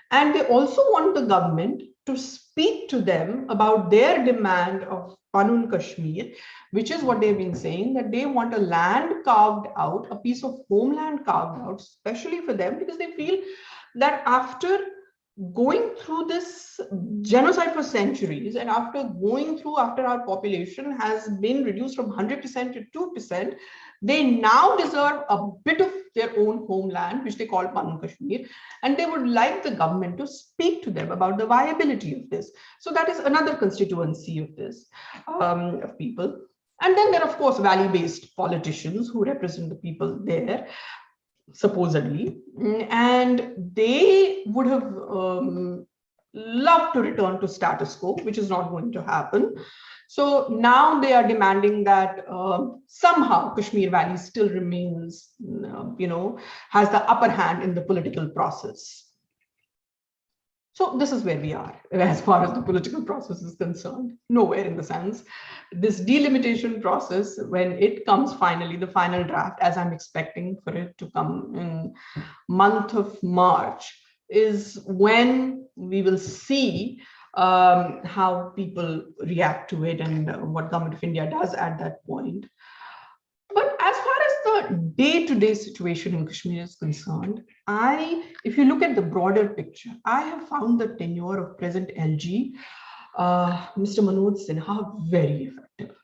And they also want the government to speak to them about their demand of Panun Kashmir, which is what they've been saying, that they want a land carved out, a piece of homeland carved out, especially for them, because they feel that after going through this genocide for centuries, and after our population has been reduced from 100% to 2%, they now deserve a bit of their own homeland, which they call Panun Kashmir, and they would like the government to speak to them about the viability of this. So that is another constituency of this, of people. And then there are, of course, valley-based politicians who represent the people there, supposedly, and they would have loved to return to status quo, which is not going to happen. So now they are demanding that somehow Kashmir Valley still remains, has the upper hand in the political process. So this is where we are as far as the political process is concerned. Nowhere in the sense. This delimitation process, when it comes finally, the final draft, as I'm expecting for it to come in month of March, is when we will see how people react to it and what Government of India does at that point. But as far as the day-to-day situation in Kashmir is concerned, if you look at the broader picture, I have found the tenure of President LG, Mr. Manoj Sinha, very effective.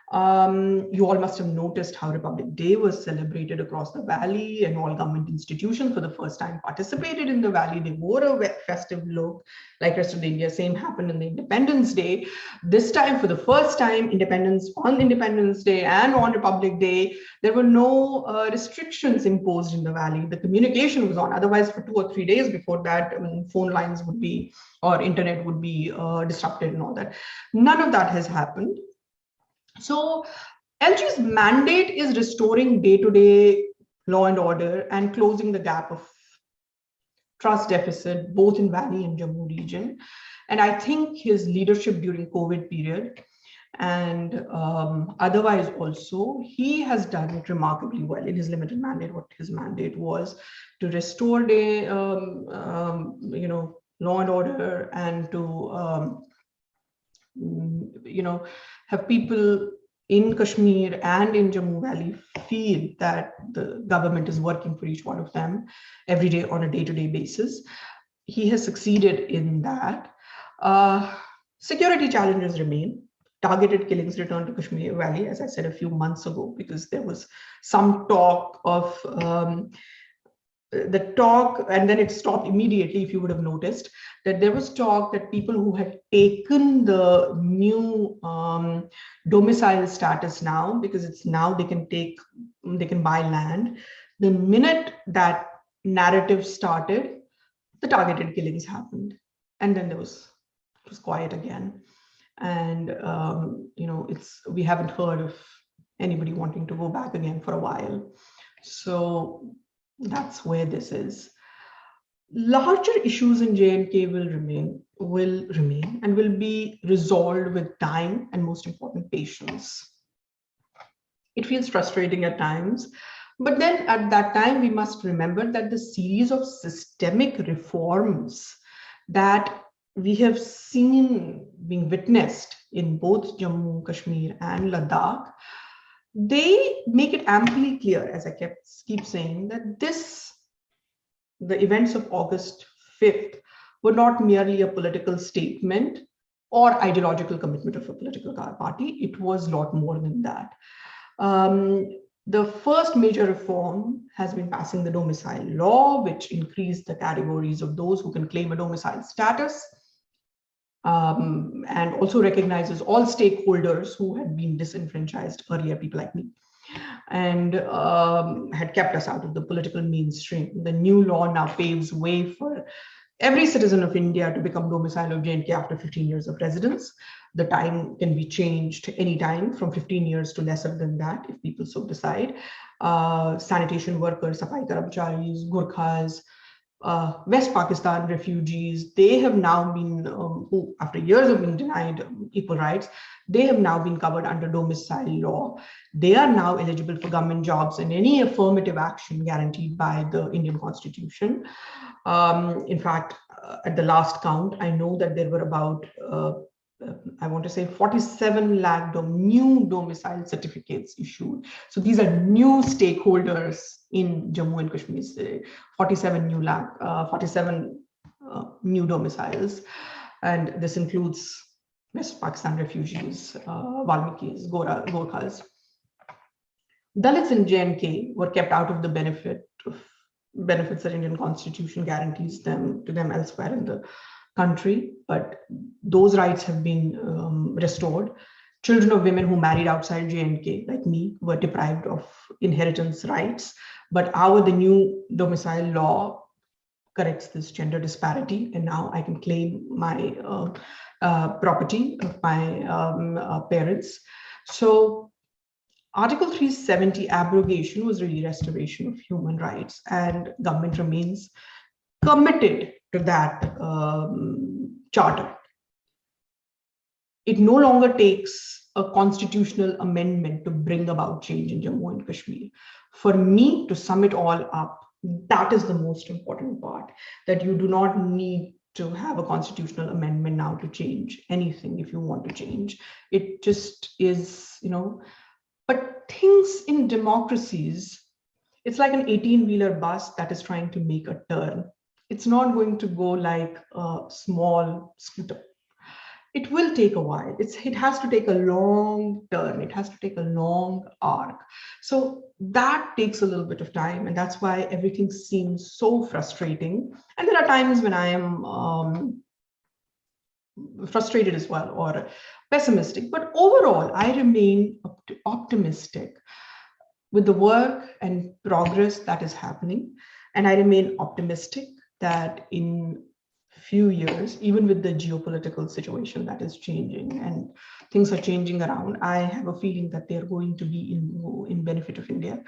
You all must have noticed how Republic Day was celebrated across the valley, and all government institutions for the first time participated in the valley. They wore a festive look like rest of India. Same happened on the Independence Day. This time, for the first time, on Independence Day and on Republic Day, there were no restrictions imposed in the valley. The communication was on. Otherwise, for 2 or 3 days before that, phone lines would be, or internet would be disrupted and all that. None of that has happened. So LG's mandate is restoring day-to-day law and order and closing the gap of trust deficit, both in Valley and Jammu region. And I think his leadership during COVID period and otherwise also, he has done it remarkably well in his limited mandate. What his mandate was to restore law and order, and to have people in Kashmir and in Jammu Valley feel that the government is working for each one of them every day on a day-to-day basis. He has succeeded in that. Security challenges remain. Targeted killings returned to Kashmir Valley, as I said a few months ago, because there was some talk of and then it stopped immediately. If you would have noticed that there was talk that people who had taken the new domicile status now, because it's now they can buy land. The minute that narrative started, the targeted killings happened, and then it was quiet again. And we haven't heard of anybody wanting to go back again for a while. So that's where this is. Larger issues in J&K will remain and will be resolved with time and, most important, patience. It feels frustrating at times, but then at that time we must remember that the series of systemic reforms that we have seen being witnessed in both Jammu, Kashmir and Ladakh, they make it amply clear, as I keep saying, that the events of August 5th were not merely a political statement or ideological commitment of a political party. It was a lot more than that. The first major reform has been passing the domicile law, which increased the categories of those who can claim a domicile status, and also recognizes all stakeholders who had been disenfranchised earlier, people like me, and had kept us out of the political mainstream. The new law now paves way for every citizen of India to become domicile of J&K after 15 years of residence. The time can be changed anytime from 15 years to lesser than that if people so decide. Sanitation workers, Safai Karamcharis, Gurkhas, West Pakistan refugees, they have now been, who after years of being denied equal rights, they have now been covered under domicile law. They are now eligible for government jobs and any affirmative action guaranteed by the Indian Constitution. In fact, at the last count, I know that there were about, I want to say 47 lakh new domicile certificates issued. So these are new stakeholders in Jammu and Kashmir, 47 new domiciles. And this includes West Pakistan refugees, Valmikis, Gorkhas. Dalits in J&K were kept out of the benefits that Indian Constitution guarantees to them elsewhere in the country, but those rights have been restored. Children of women who married outside J&K, like me, were deprived of inheritance rights, but the new domicile law corrects this gender disparity, and now I can claim my property of my parents. So Article 370 abrogation was really restoration of human rights, and government remains committed to that charter. It no longer takes a constitutional amendment to bring about change in Jammu and Kashmir. For me, to sum it all up, that is the most important part, that you do not need to have a constitutional amendment now to change anything if you want to change. It just is, but things in democracies, it's like an 18-wheeler bus that is trying to make a turn. It's not going to go like a small scooter. It will take a while. It has to take a long turn. It has to take a long arc. So that takes a little bit of time. And that's why everything seems so frustrating. And there are times when I am frustrated as well, or pessimistic. But overall, I remain optimistic with the work and progress that is happening. And I remain optimistic that in few years, even with the geopolitical situation that is changing and things are changing around, I have a feeling that they're going to be in benefit of India.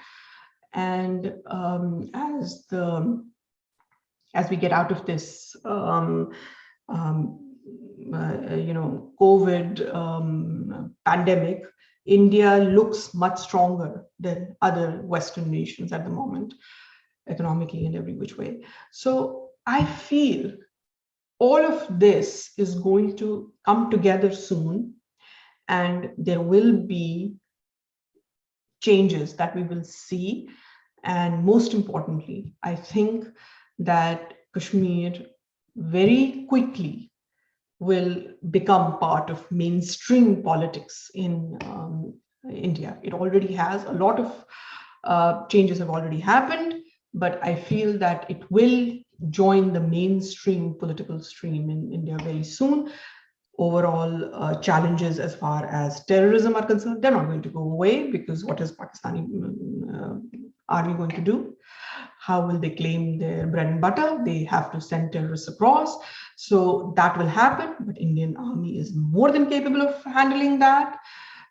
And as we get out of this COVID pandemic, India looks much stronger than other Western nations at the moment, economically in every which way. So I feel all of this is going to come together soon, and there will be changes that we will see. And most importantly, I think that Kashmir very quickly will become part of mainstream politics in India. It already has. A lot of changes have already happened, but I feel that it will join the mainstream political stream in India very soon. Overall challenges as far as terrorism are concerned, they're not going to go away, because what is Pakistani army going to do? How will they claim their bread and butter? They have to send terrorists across. So that will happen, but Indian army is more than capable of handling that.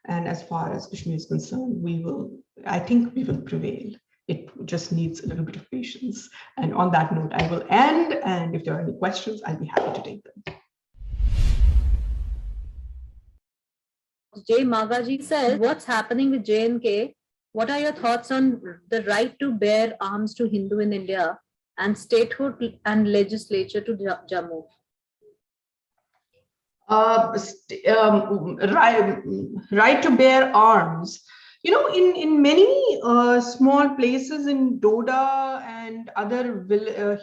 And as far as Kashmir is concerned, I think we will prevail. It just needs a little bit of patience. And on that note, I will end. And if there are any questions, I'll be happy to take them. Jay Magaji says, what's happening with J&K? What are your thoughts on the right to bear arms to Hindu in India and statehood and legislature to Jammu? Right to bear arms. You know, in many small places in Doda and other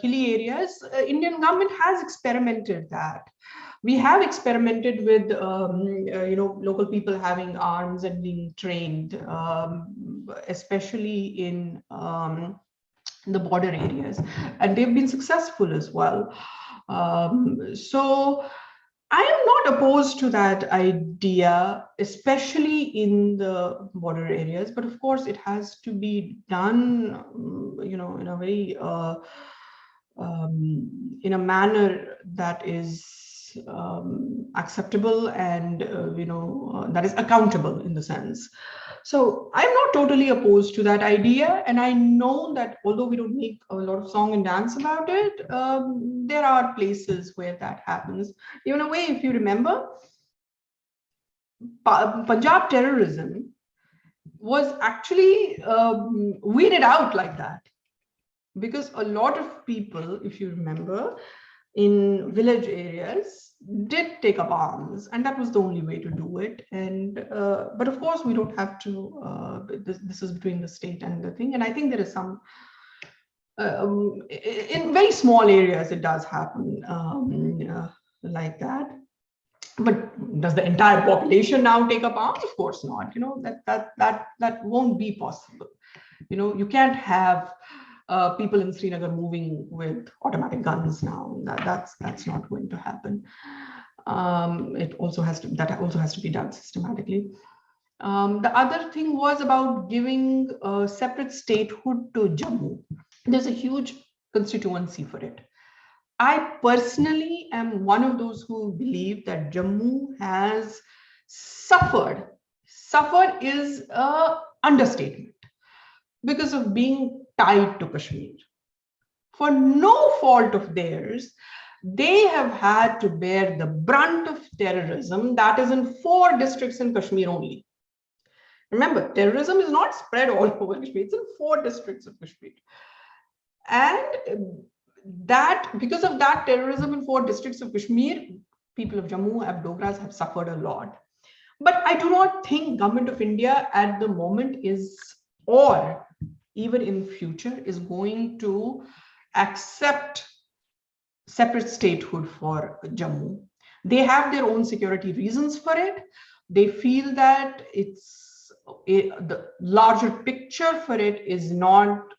hilly areas, Indian government has experimented that. We have experimented with, local people having arms and being trained, especially in the border areas, and they've been successful as well. So I am not opposed to that idea, especially in the border areas, but of course it has to be done, in a very, in a manner that is acceptable and, that is accountable in the sense. So I'm not totally opposed to that idea. And I know that although we don't make a lot of song and dance about it, there are places where that happens. In a way, if you remember, Punjab terrorism was actually weeded out like that. Because a lot of people, if you remember, in village areas did take up arms, and that was the only way to do it. And but of course we don't have to, this is between the state and the thing. And I think there is some, in very small areas it does happen like that. But does the entire population now take up arms? Of course not. That won't be possible. You can't have people in Srinagar moving with automatic guns now. That's not going to happen. That also has to be done systematically. The other thing was about giving a separate statehood to Jammu. There's a huge constituency for it. I personally am one of those who believe that Jammu has suffered. Suffered is an understatement, because of being tied to Kashmir. For no fault of theirs, they have had to bear the brunt of terrorism that is in 4 districts in Kashmir only. Remember, terrorism is not spread all over Kashmir, it's in 4 districts of Kashmir. And that, because of that terrorism in 4 districts of Kashmir, people of Jammu and Dogras have suffered a lot. But I do not think Government of India at the moment is, or even in future, is going to accept separate statehood for Jammu. They have their own security reasons for it. They feel that the larger picture for it is not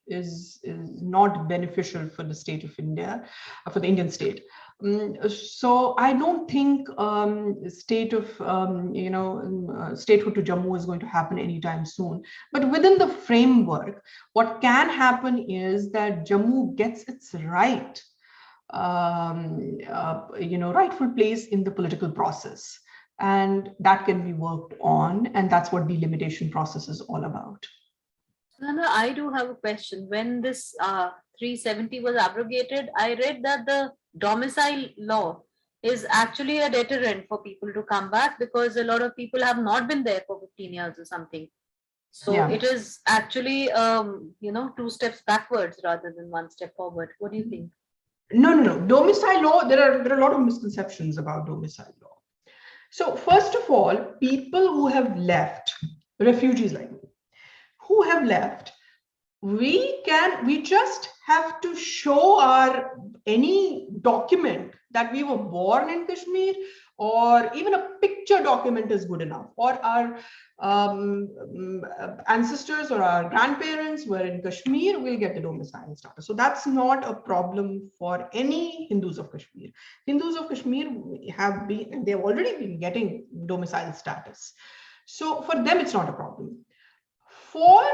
beneficial for the state of India, for the Indian state. So I don't think statehood to Jammu is going to happen anytime soon. But within the framework, what can happen is that Jammu gets its rightful place in the political process, and that can be worked on, and that's what delimitation process is all about. Nana, I do have a question. When this 370 was abrogated, I read that the domicile law is actually a deterrent for people to come back, because a lot of people have not been there for 15 years or something. So yeah, it is actually 2 steps backwards rather than 1 step forward. What do you think? No. Domicile law, there are a lot of misconceptions about domicile law. So first of all, people who have left, refugees like me, who have left, we just have to show any document that we were born in Kashmir, or even a picture document is good enough, or our ancestors or our grandparents were in Kashmir, we'll get the domicile status. So that's not a problem for any Hindus of Kashmir. Hindus of Kashmir they've already been getting domicile status. So for them, it's not a problem. For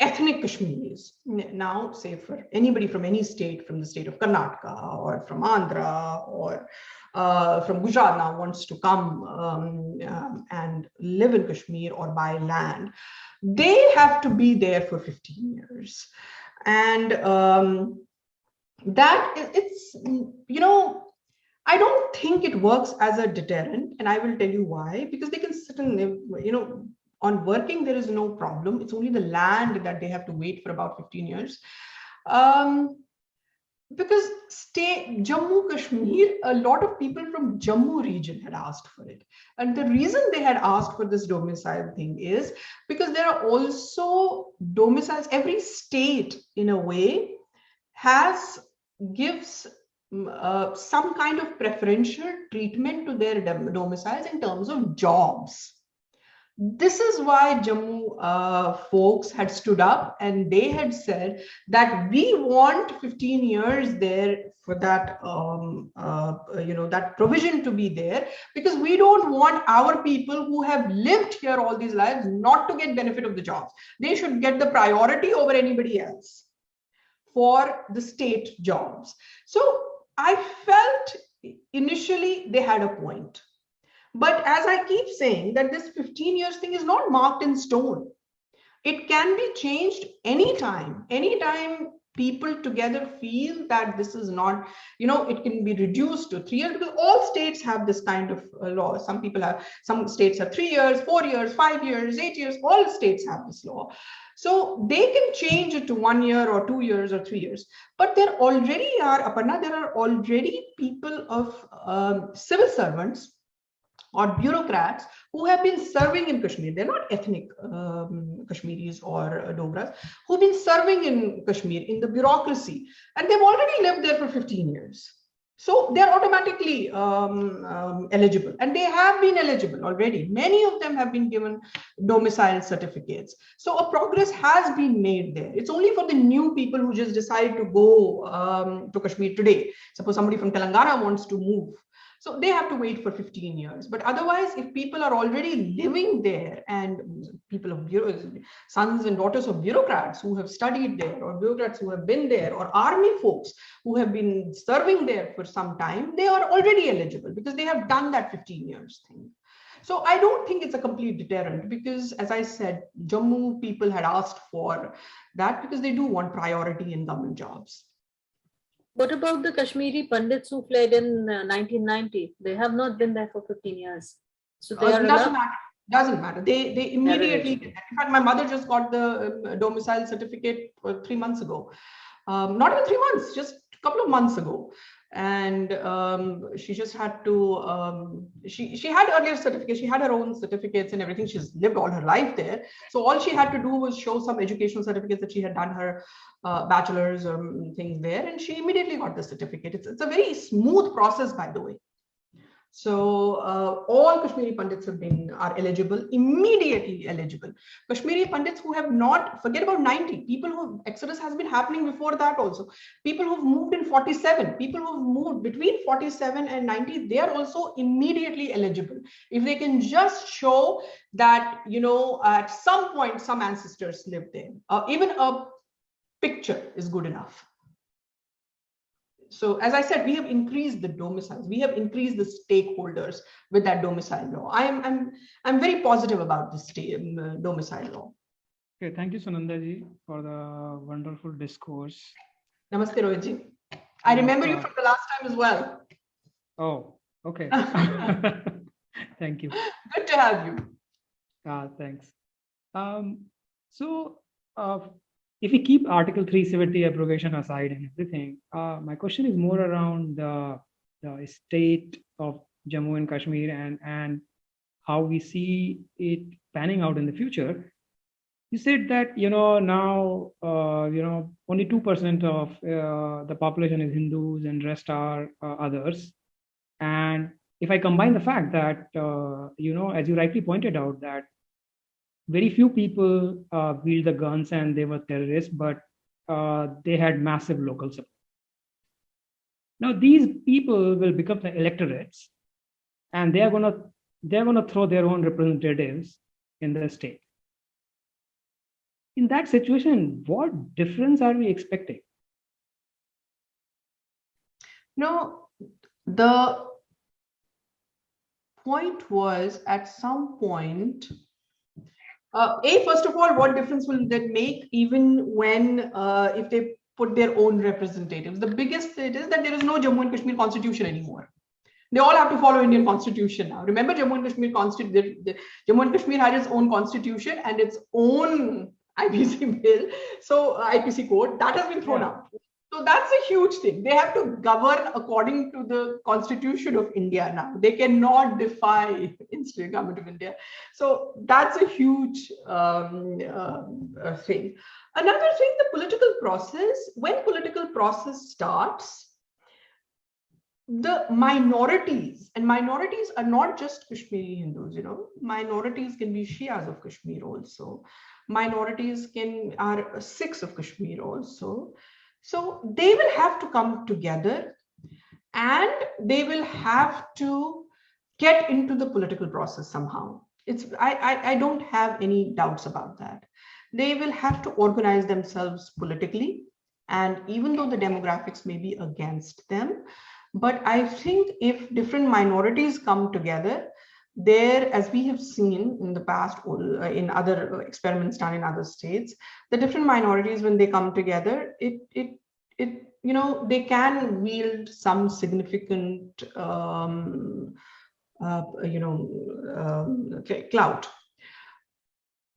ethnic Kashmiris. Now, say for anybody from any state, from the state of Karnataka or from Andhra or from Gujarat now wants to come and live in Kashmir or buy land, they have to be there for 15 years. And it's, I don't think it works as a deterrent, and I will tell you why. Because they can sit and live, on working, there is no problem. It's only the land that they have to wait for about 15 years. Because Jammu Kashmir, a lot of people from Jammu region had asked for it. And the reason they had asked for this domicile thing is because there are also domiciles. Every state, in a way, gives some kind of preferential treatment to their domiciles in terms of jobs. This is why Jammu folks had stood up and they had said that we want 15 years there for that, that provision to be there, because we don't want our people who have lived here all these lives not to get benefit of the jobs. They should get the priority over anybody else for the state jobs. So I felt initially they had a point. But as I keep saying, that this 15 years thing is not marked in stone. It can be changed anytime. Anytime people together feel that this is not, it can be reduced to 3 years, because all states have this kind of law. Some states have 3 years, 4 years, 5 years, 8 years. All states have this law. So they can change it to 1 year or 2 years or 3 years. But there already are, Aparna, there are already people of civil servants or bureaucrats who have been serving in Kashmir. They're not ethnic Kashmiris or Dogras, who've been serving in Kashmir in the bureaucracy, and they've already lived there for 15 years. So they're automatically eligible, and they have been eligible already. Many of them have been given domicile certificates. So a progress has been made there. It's only for the new people who just decide to go to Kashmir today. Suppose somebody from Telangana wants to move. So they have to wait for 15 years. But otherwise, if people are already living there, and people of sons and daughters of bureaucrats who have studied there, or bureaucrats who have been there, or army folks who have been serving there for some time, they are already eligible because they have done that 15 years thing. So I don't think it's a complete deterrent, because as I said, Jammu people had asked for that because they do want priority in government jobs. What about the Kashmiri Pandits who fled in 1990? They have not been there for 15 years. So they are doesn't matter. They immediately, in fact, my mother just got the domicile certificate 3 months ago. Not even 3 months, just a couple of months ago. And she just had to, she had earlier certificates, she had her own certificates and everything. She's lived all her life there. So all she had to do was show some educational certificates that she had done her bachelor's or things there, and she immediately got the certificate. It's a very smooth process, by the way. So all Kashmiri Pandits are eligible, immediately eligible. Kashmiri Pandits who have not, forget about 90, people who, exodus has been happening before that also. People who've moved in 47, people who've moved between 47 and 90, they are also immediately eligible. If they can just show that, at some point, some ancestors lived there. Even a picture is good enough. So as I said, we have increased the domiciles. We have increased the stakeholders with that domicile law. I'm very positive about this domicile law. Okay, thank you, Sunanda ji, for the wonderful discourse. Namaste, Rohit ji. I remember you from the last time as well. Oh, okay. Thank you. Good to have you. Thanks. If we keep Article 370 abrogation aside and everything, my question is more around the state of Jammu and Kashmir and how we see it panning out in the future. You said that, now, only 2% of the population is Hindus and rest are others. And if I combine the fact that, as you rightly pointed out, that very few people wield the guns and they were terrorists, but they had massive local support. Now these people will become the electorates, and they're gonna throw their own representatives in the state. in that situation, what difference are we expecting? No, the point was at some point, first of all, what difference will that make even when, if they put their own representatives? The biggest thing is that there is no Jammu and Kashmir constitution anymore. They all have to follow Indian constitution now. Remember, Jammu and Kashmir Jammu and Kashmir had its own constitution and its own IPC bill. So IPC code that has been thrown out. So that's a huge thing. They have to govern according to the Constitution of India now. They cannot defy instant government of India. So that's a huge thing. Another thing, the political process. When political process starts, the minorities, and minorities are not just Kashmiri Hindus, minorities can be Shias of Kashmir also. Minorities are Sikhs of Kashmir also. So they will have to come together and they will have to get into the political process somehow. I don't have any doubts about that. They will have to organize themselves politically. And even though the demographics may be against them, but I think if different minorities come together, there, as we have seen in the past, in other experiments done in other states, the different minorities, when they come together, they can wield some significant, clout.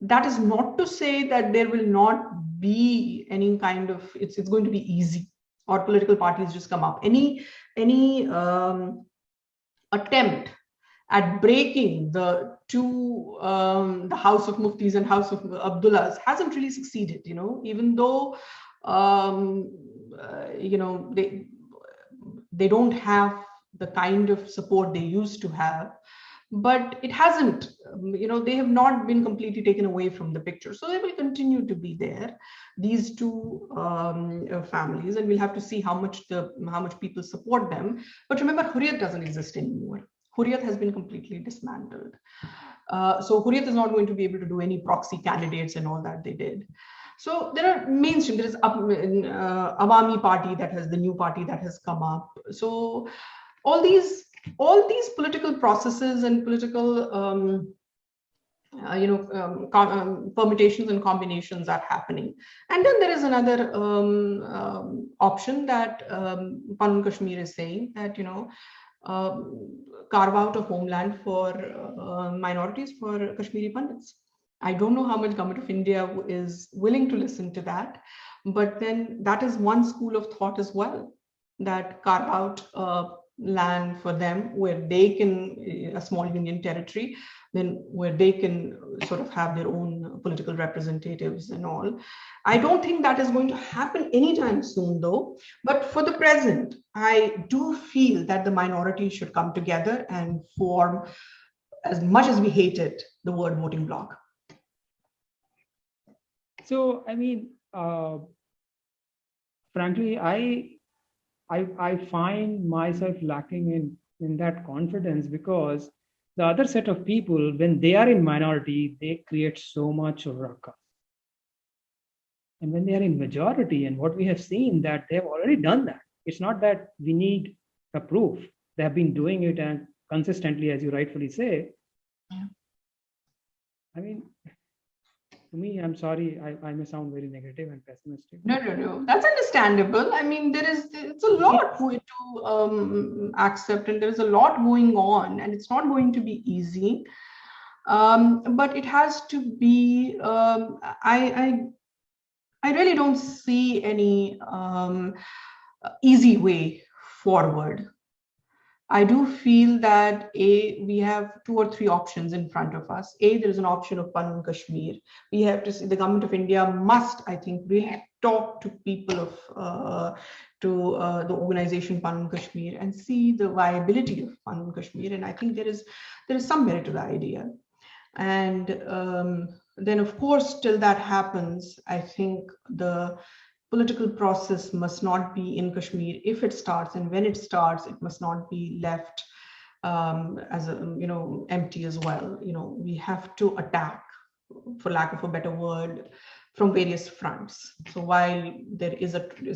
That is not to say that there will not be any kind of, it's going to be easy or political parties just come up. Any attempt at breaking the two, the House of Muftis and House of Abdullahs hasn't really succeeded, even though, they don't have the kind of support they used to have, but it hasn't, they have not been completely taken away from the picture. So they will continue to be there, these two families, and we'll have to see how much people support them. But remember, Hurriyat doesn't exist anymore. Hurriyat has been completely dismantled. So Hurriyat is not going to be able to do any proxy candidates and all that they did. So there are mainstream, there is Awami Party, that has the new party that has come up. So all these political processes and political permutations and combinations are happening. And then there is another option that Panun Kashmir is saying, that carve out a homeland for minorities, for Kashmiri Pandits. I don't know how much government of India is willing to listen to that, but then that is one school of thought as well, that carve out land for them where they can, a small union territory, then where they can sort of have their own political representatives and all. I don't think that is going to happen anytime soon though, but for the present, I do feel that the minorities should come together and form, as much as we hate it, the word voting bloc. So, I mean, frankly, I find myself lacking in that confidence, because the other set of people, when they are in minority, they create so much of ruckus. And when they are in majority, and what we have seen, that they have already done that. It's not that we need a proof. They have been doing it, and consistently, as you rightfully say. Yeah. I mean, to me, I'm sorry, I may sound very negative and pessimistic. No. That's understandable. I mean, it's a lot to accept, and there is a lot going on, and it's not going to be easy. But it has to be. I really don't see any easy way forward. I do feel that we have 2 or 3 options in front of us. There is an option of Panun Kashmir. We have to see, the government of India must, I think, really talk to people of, the organization Panun Kashmir, and see the viability of Panun Kashmir. And I think there is some merit to the idea. And then, of course, till that happens, I think the political process must not be in Kashmir if it starts, and when it starts, it must not be left as empty as well. We have to attack, for lack of a better word, from various fronts. So while there is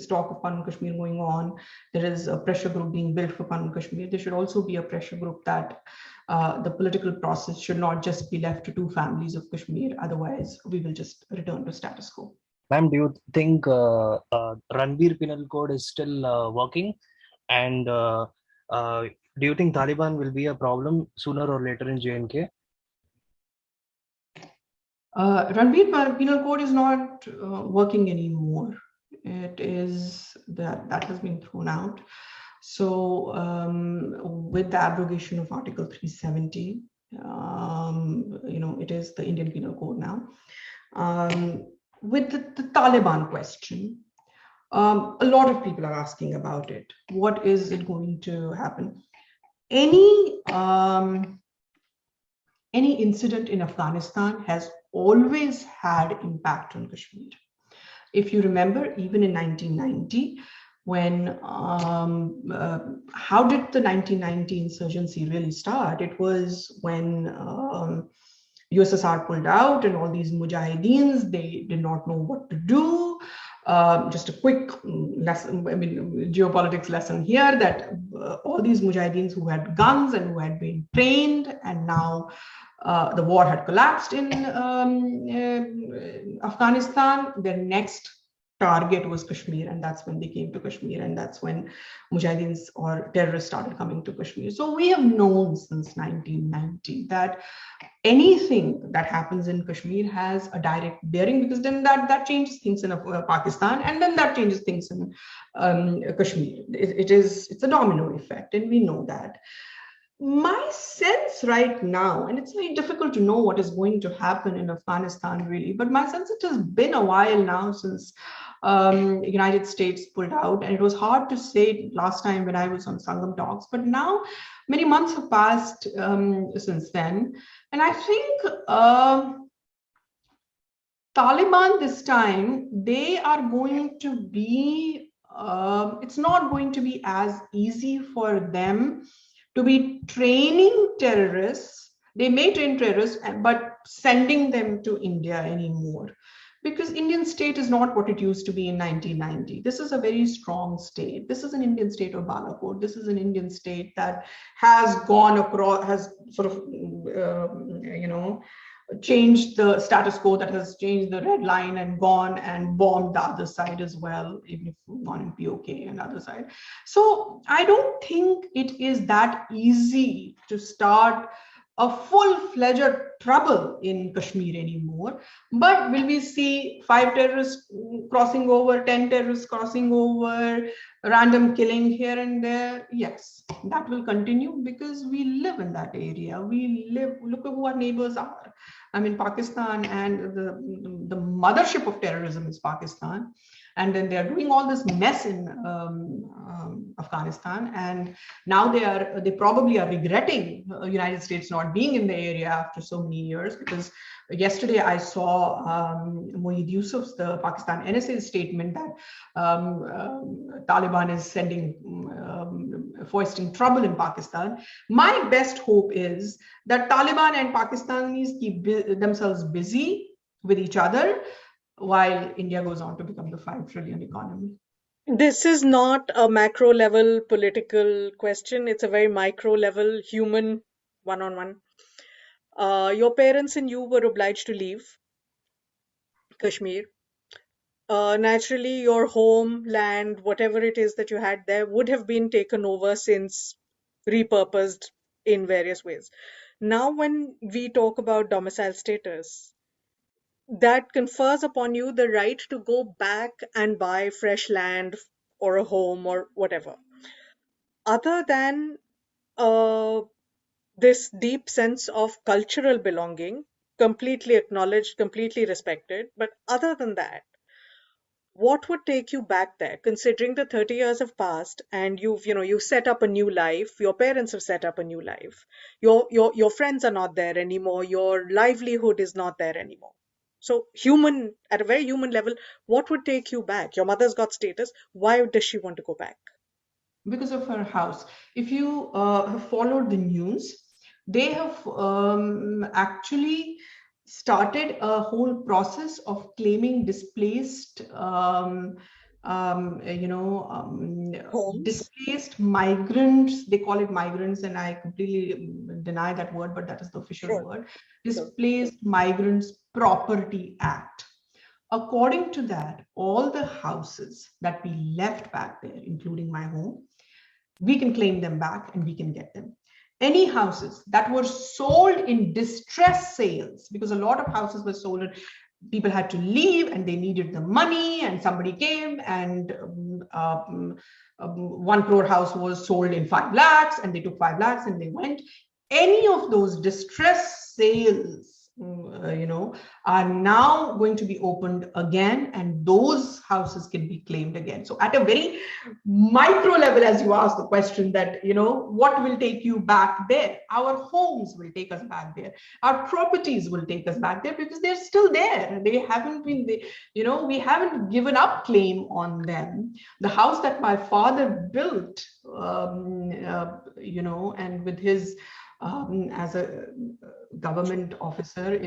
talk of Panmuni Kashmir going on, there is a pressure group being built for Panmuni Kashmir. There should also be a pressure group that the political process should not just be left to two families of Kashmir. Otherwise, we will just return to status quo. Ma'am, do you think Ranbir Penal Code is still working? And do you think Taliban will be a problem sooner or later in J&K? Ranbir Penal Code is not working anymore. It is that has been thrown out. So with the abrogation of Article 370, it is the Indian Penal Code now. With the Taliban question, a lot of people are asking about it. What is it going to happen? Any incident in Afghanistan has always had impact on Kashmir. If you remember, even in 1990, when how did the 1990 insurgency really start? It was when USSR pulled out and all these mujahideens, they did not know what to do. Just a quick lesson, geopolitics lesson here, that all these mujahideens who had guns and who had been trained, and now the war had collapsed in Afghanistan, their next target was Kashmir, and that's when they came to Kashmir, and that's when mujahideens or terrorists started coming to Kashmir. So we have known since 1990 that anything that happens in Kashmir has a direct bearing, because then that changes things in Pakistan, and then that changes things in Kashmir. It's a domino effect, and we know that. My sense right now, and it's very difficult to know what is going to happen in Afghanistan really, but my sense, it has been a while now since United States pulled out, and it was hard to say last time when I was on Sangam Talks, but now many months have passed since then, and I think Taliban this time, they are going to be, it's not going to be as easy for them to be training terrorists. They may train terrorists, but sending them to India anymore. Because Indian state is not what it used to be in 1990. This is a very strong state. This is an Indian state of Balakot. This is an Indian state that has gone across, has sort of, changed the status quo, that has changed the red line and gone and bombed the other side as well, even if gone in POK and other side. So I don't think it is that easy to start a full-fledged trouble in Kashmir anymore. But will we see 5 terrorists crossing over, 10 terrorists crossing over, random killing here and there? Yes, that will continue because we live in that area. Look at who our neighbors are. I mean, Pakistan, and the mothership of terrorism is Pakistan. And then they are doing all this mess in Afghanistan, and now they probably are regretting United States not being in the area after so many years. Because yesterday I saw Moeed Yusuf's, the Pakistan NSA statement that Taliban is foisting trouble in Pakistan. My best hope is that Taliban and Pakistanis keep themselves busy with each other, while India goes on to become the 5 trillion economy. This is not a macro level political question. It's a very micro level human one-on-one. Your parents and you were obliged to leave Kashmir. Naturally, your home, land, whatever it is that you had there would have been taken over since, repurposed in various ways. Now, when we talk about domicile status, that confers upon you the right to go back and buy fresh land or a home or whatever. Other than this deep sense of cultural belonging, completely acknowledged, completely respected, but other than that, what would take you back there, considering the 30 years have passed and you've set up a new life, your parents have set up a new life, your friends are not there anymore, your livelihood is not there anymore. So at a very human level, what would take you back? Your mother's got status. Why does she want to go back? Because of her house. If you have followed the news, they have actually started a whole process of claiming displaced, Homes. displaced migrants. They call it migrants, and I completely deny that word, but that is the official Sure. word. Displaced Migrants Property Act. According to that, all the houses that we left back there, including my home, we can claim them back and we can get them. Any houses that were sold in distress sales, because a lot of houses were sold and people had to leave and they needed the money, and somebody came and 1 crore house was sold in 5 lakhs and they took 5 lakhs and they went. Any of those distress sales, are now going to be opened again, and those houses can be claimed again. So at a very micro level, as you asked the question, that, what will take you back there? Our homes will take us back there. Our properties will take us back there because they're still there. They haven't been, we haven't given up claim on them. The house that my father built, and with his, as a government officer,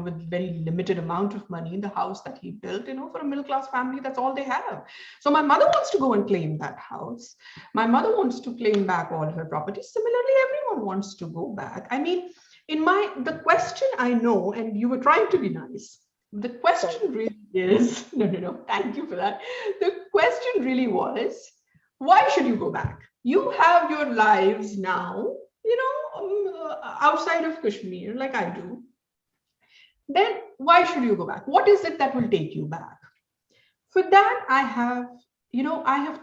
with very limited amount of money, the house that he built, for a middle class family, that's all they have. So my mother wants to go and claim that house. My mother wants to claim back all her properties. Similarly, everyone wants to go back. I mean, the question, I know, and you were trying to be nice. The question really is, no, thank you for that. The question really was, why should you go back? You have your lives now, outside of Kashmir, like I do. Then why should you go back? What is it that will take you back? For that, I have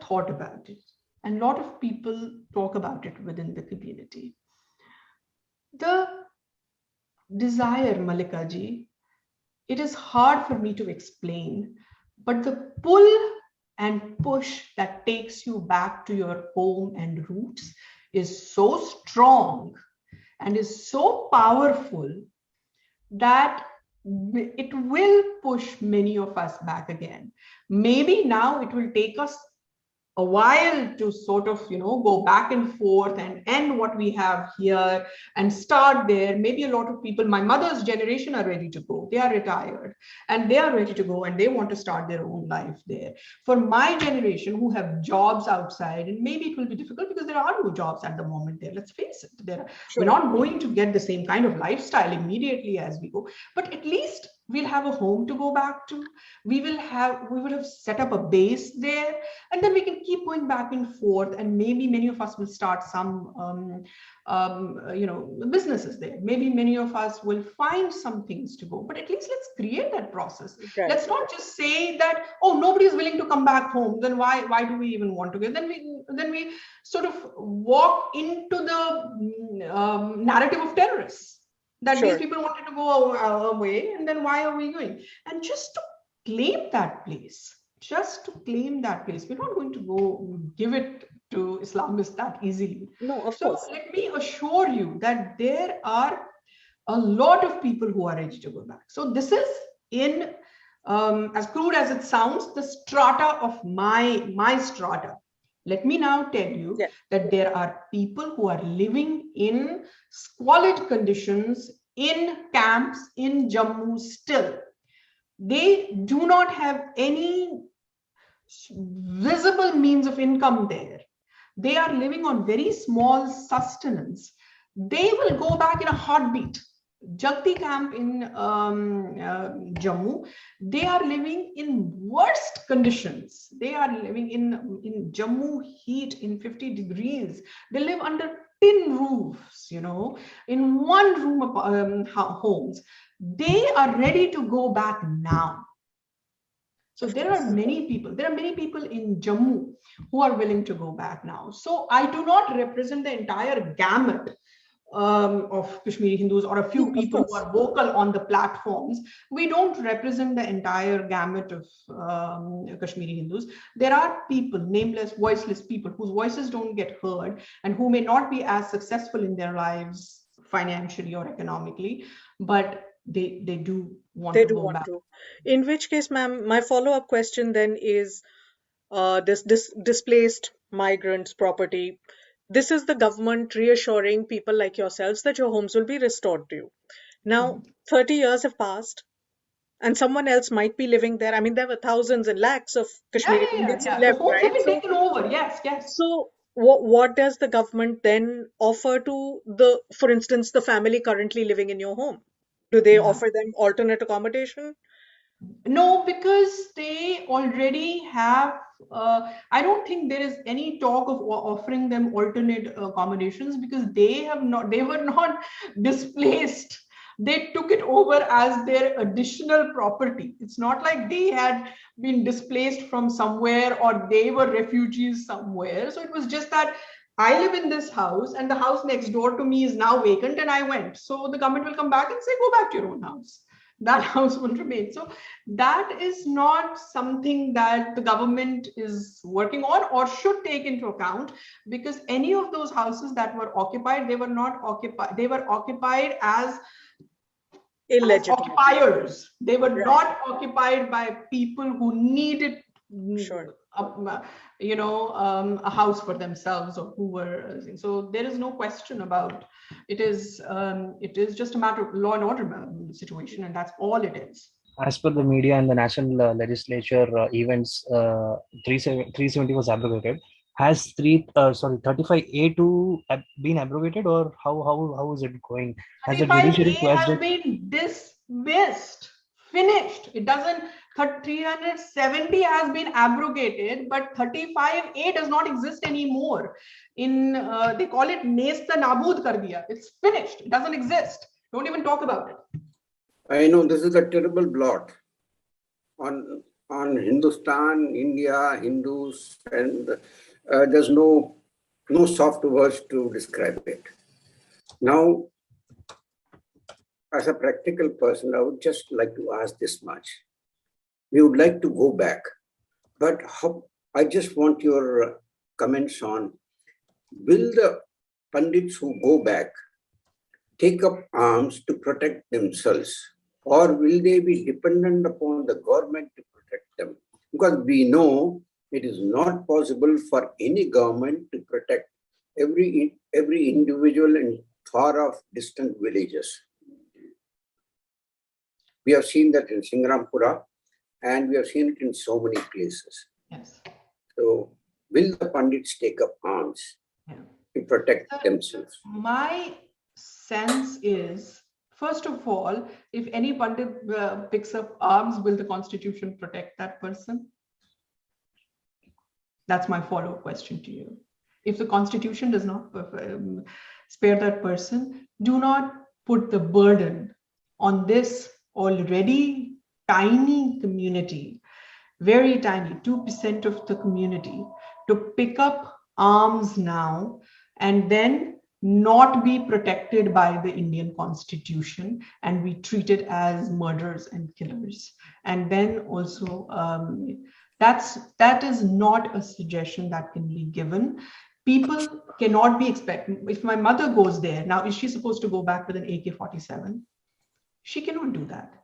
thought about it, and a lot of people talk about it within the community. The desire, Malika ji, it is hard for me to explain, but the pull and push that takes you back to your home and roots is so strong and is so powerful that it will push many of us back again. Maybe now it will take us a while to sort of, go back and forth and end what we have here and start there. Maybe a lot of people, my mother's generation, are ready to go. They are retired and they are ready to go and they want to start their own life there. For my generation, who have jobs outside, and maybe it will be difficult because there are no jobs at the moment there. Let's face it. We're not going to get the same kind of lifestyle immediately as we go, but at least we'll have a home to go back to. We will have set up a base there, and then we can keep going back and forth. And maybe many of us will start some, businesses there. Maybe many of us will find some things to go. But at least let's create that process. Right. Let's not just say that, oh, nobody is willing to come back home. Then why do we even want to go? Then we sort of walk into the narrative of terrorists. That Sure. these people wanted to go away, and then why are we going? And just to claim that place, we're not going to go give it to Islamists that easily. No, of So course. let me assure you that there are a lot of people who are ready to go back. So this is in, as crude as it sounds, the strata of my strata. Let me now tell you that there are people who are living in squalid conditions in camps in Jammu still. They do not have any visible means of income there. They are living on very small sustenance. They will go back in a heartbeat. Jagti camp in Jammu, they are living in worst conditions. They are living in Jammu heat in 50 degrees. They live under tin roofs, in one room homes. They are ready to go back now. So there are many people in Jammu who are willing to go back now. So I do not represent the entire gamut of Kashmiri Hindus, or a few people who are vocal on the platforms. We don't represent the entire gamut of Kashmiri Hindus. There are people, nameless, voiceless people, whose voices don't get heard and who may not be as successful in their lives financially or economically, but they do want to go back. In which case, ma'am, my follow-up question then is this displaced migrants property. This is the government reassuring people like yourselves that your homes will be restored to you. Now, 30 years have passed, and someone else might be living there. I mean, there were thousands and lakhs of Kashmiri Pandits who The left, homes have right? been taken over. Yes, yes. So what does the government then offer to the, for instance, the family currently living in your home? Do they Yeah. offer them alternate accommodation? No, because they already have. I don't think there is any talk of offering them alternate accommodations because they have not. They were not displaced. They took it over as their additional property. It's not like they had been displaced from somewhere or they were refugees somewhere. So it was just that I live in this house and the house next door to me is now vacant and I went. So the government will come back and say, go back to your own house. That house will remain. So that is not something that the government is working on or should take into account, because any of those houses that were occupied, they were not occupied. They were occupied as Illegitimate. occupiers. They were Right. not occupied by people who needed, Sure. a house for themselves or who were. So there is no question about it. It is just a matter of law and order situation, and that's all it is. As per the media and the national legislature events, 370 was abrogated. Has 35A2 been abrogated, or how is it going? Has the judiciary 35A quashed has it? been dismissed, finished. It doesn't. 370 has been abrogated, but 35A does not exist anymore. They call it Nesta Nabud kar diya. It's finished. It doesn't exist. Don't even talk about it. I know this is a terrible blot on Hindustan, India, Hindus, and there's no soft words to describe it. Now, as a practical person, I would just like to ask this much. We would like to go back, but I just want your comments on, will the Pandits who go back take up arms to protect themselves, or will they be dependent upon the government to protect them? Because we know it is not possible for any government to protect every individual in far off distant villages. We have seen that in Singrampura, and we have seen it in so many places. Yes. So will the Pandits take up arms to protect themselves? My sense is, first of all, if any Pandit picks up arms, will the constitution protect that person? That's my follow-up question to you. If the constitution does not spare that person, do not put the burden on this already tiny community, very tiny, 2% of the community, to pick up arms now and then not be protected by the Indian constitution and be treated as murderers and killers. And then also, that is not a suggestion that can be given. People cannot be expected. If my mother goes there, now is she supposed to go back with an AK-47? She cannot do that.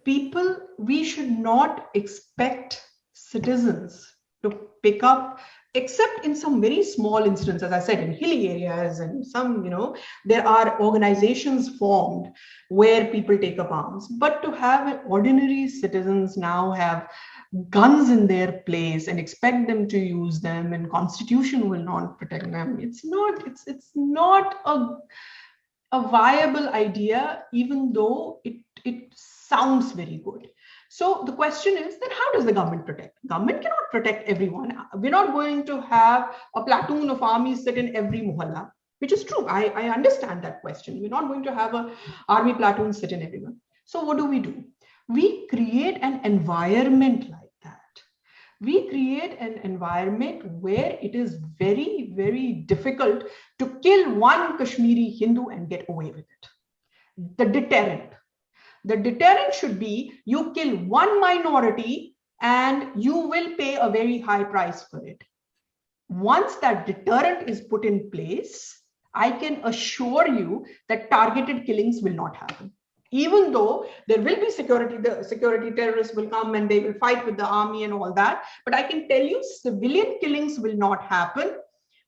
We should not expect citizens to pick up, except in some very small instances, as I said, in hilly areas and some, there are organizations formed where people take up arms. But to have ordinary citizens now have guns in their place and expect them to use them, and constitution will not protect them, it's not a viable idea, even though it sounds very good. So the question is that how does the government protect? Government cannot protect everyone. We're not going to have a platoon of armies sit in every mohalla, which is true. I understand that question. We're not going to have an army platoon sit in everyone. So what do? We create an environment like that. We create an environment where it is very, very difficult to kill one Kashmiri Hindu and get away with it. The deterrent should be you kill one minority and you will pay a very high price for it. Once that deterrent is put in place, I can assure you that targeted killings will not happen. Even though there will be the security terrorists will come and they will fight with the army and all that. But I can tell you civilian killings will not happen.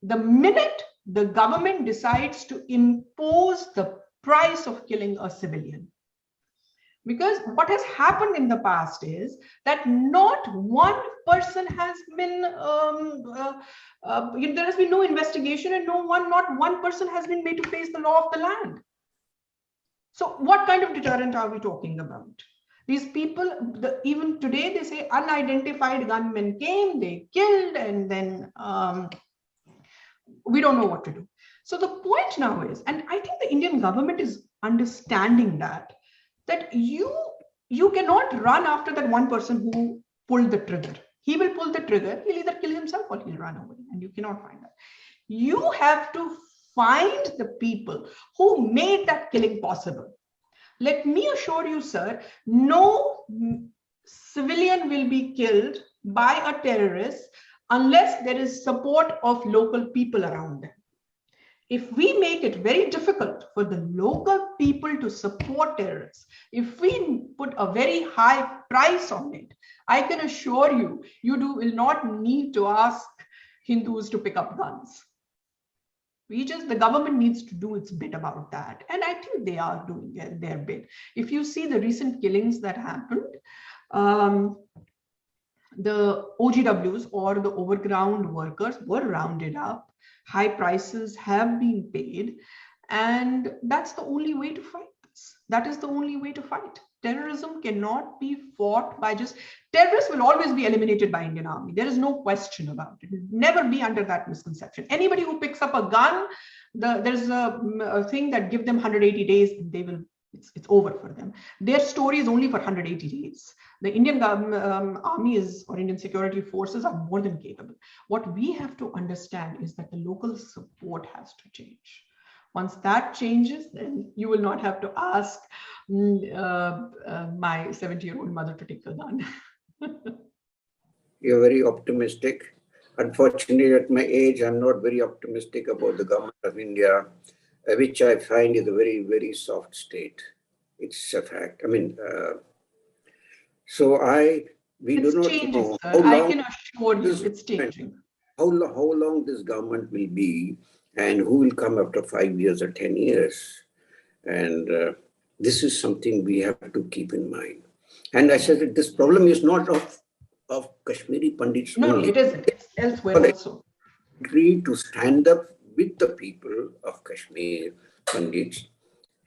The minute the government decides to impose the price of killing a civilian. Because what has happened in the past is that not one person has been, there has been no investigation, and not one person has been made to face the law of the land. So what kind of deterrent are we talking about? These people, even today, they say unidentified gunmen came, they killed, and then we don't know what to do. So the point now is, and I think the Indian government is understanding that you cannot run after that one person who pulled the trigger. He will pull the trigger, he'll either kill himself or he'll run away, and you cannot find that. You have to find the people who made that killing possible. Let me assure you, sir, no civilian will be killed by a terrorist unless there is support of local people around them. If we make it very difficult for the local people to support terrorists, if we put a very high price on it, I can assure you, will not need to ask Hindus to pick up guns. The government needs to do its bit about that. And I think they are doing their bit. If you see the recent killings that happened, the OGWs, or the overground workers, were rounded up. High prices have been paid. And that's the only way to fight this. That is the only way to fight. Terrorism cannot be fought by just, terrorists will always be eliminated by Indian Army. There is no question about it. It will never be under that misconception. Anybody who picks up a gun, there's a thing that give them 180 days, and it's over for them. Their story is only for 180 days. The Indian army or Indian security forces are more than capable. What we have to understand is that the local support has to change. Once that changes, then you will not have to ask my 70-year-old mother to take a gun. You're very optimistic. Unfortunately, at my age, I'm not very optimistic about the government of India, which I find is a very, very soft state. It's a fact. I mean, we do not know how long. I can assure you, it's changing. How long this government will be, and who will come after 5 years or 10 years. And this is something we have to keep in mind. And I said that this problem is not of Kashmiri Pandits only. No, it isn't. It's elsewhere also. Agree to stand up with the people of Kashmir Pandits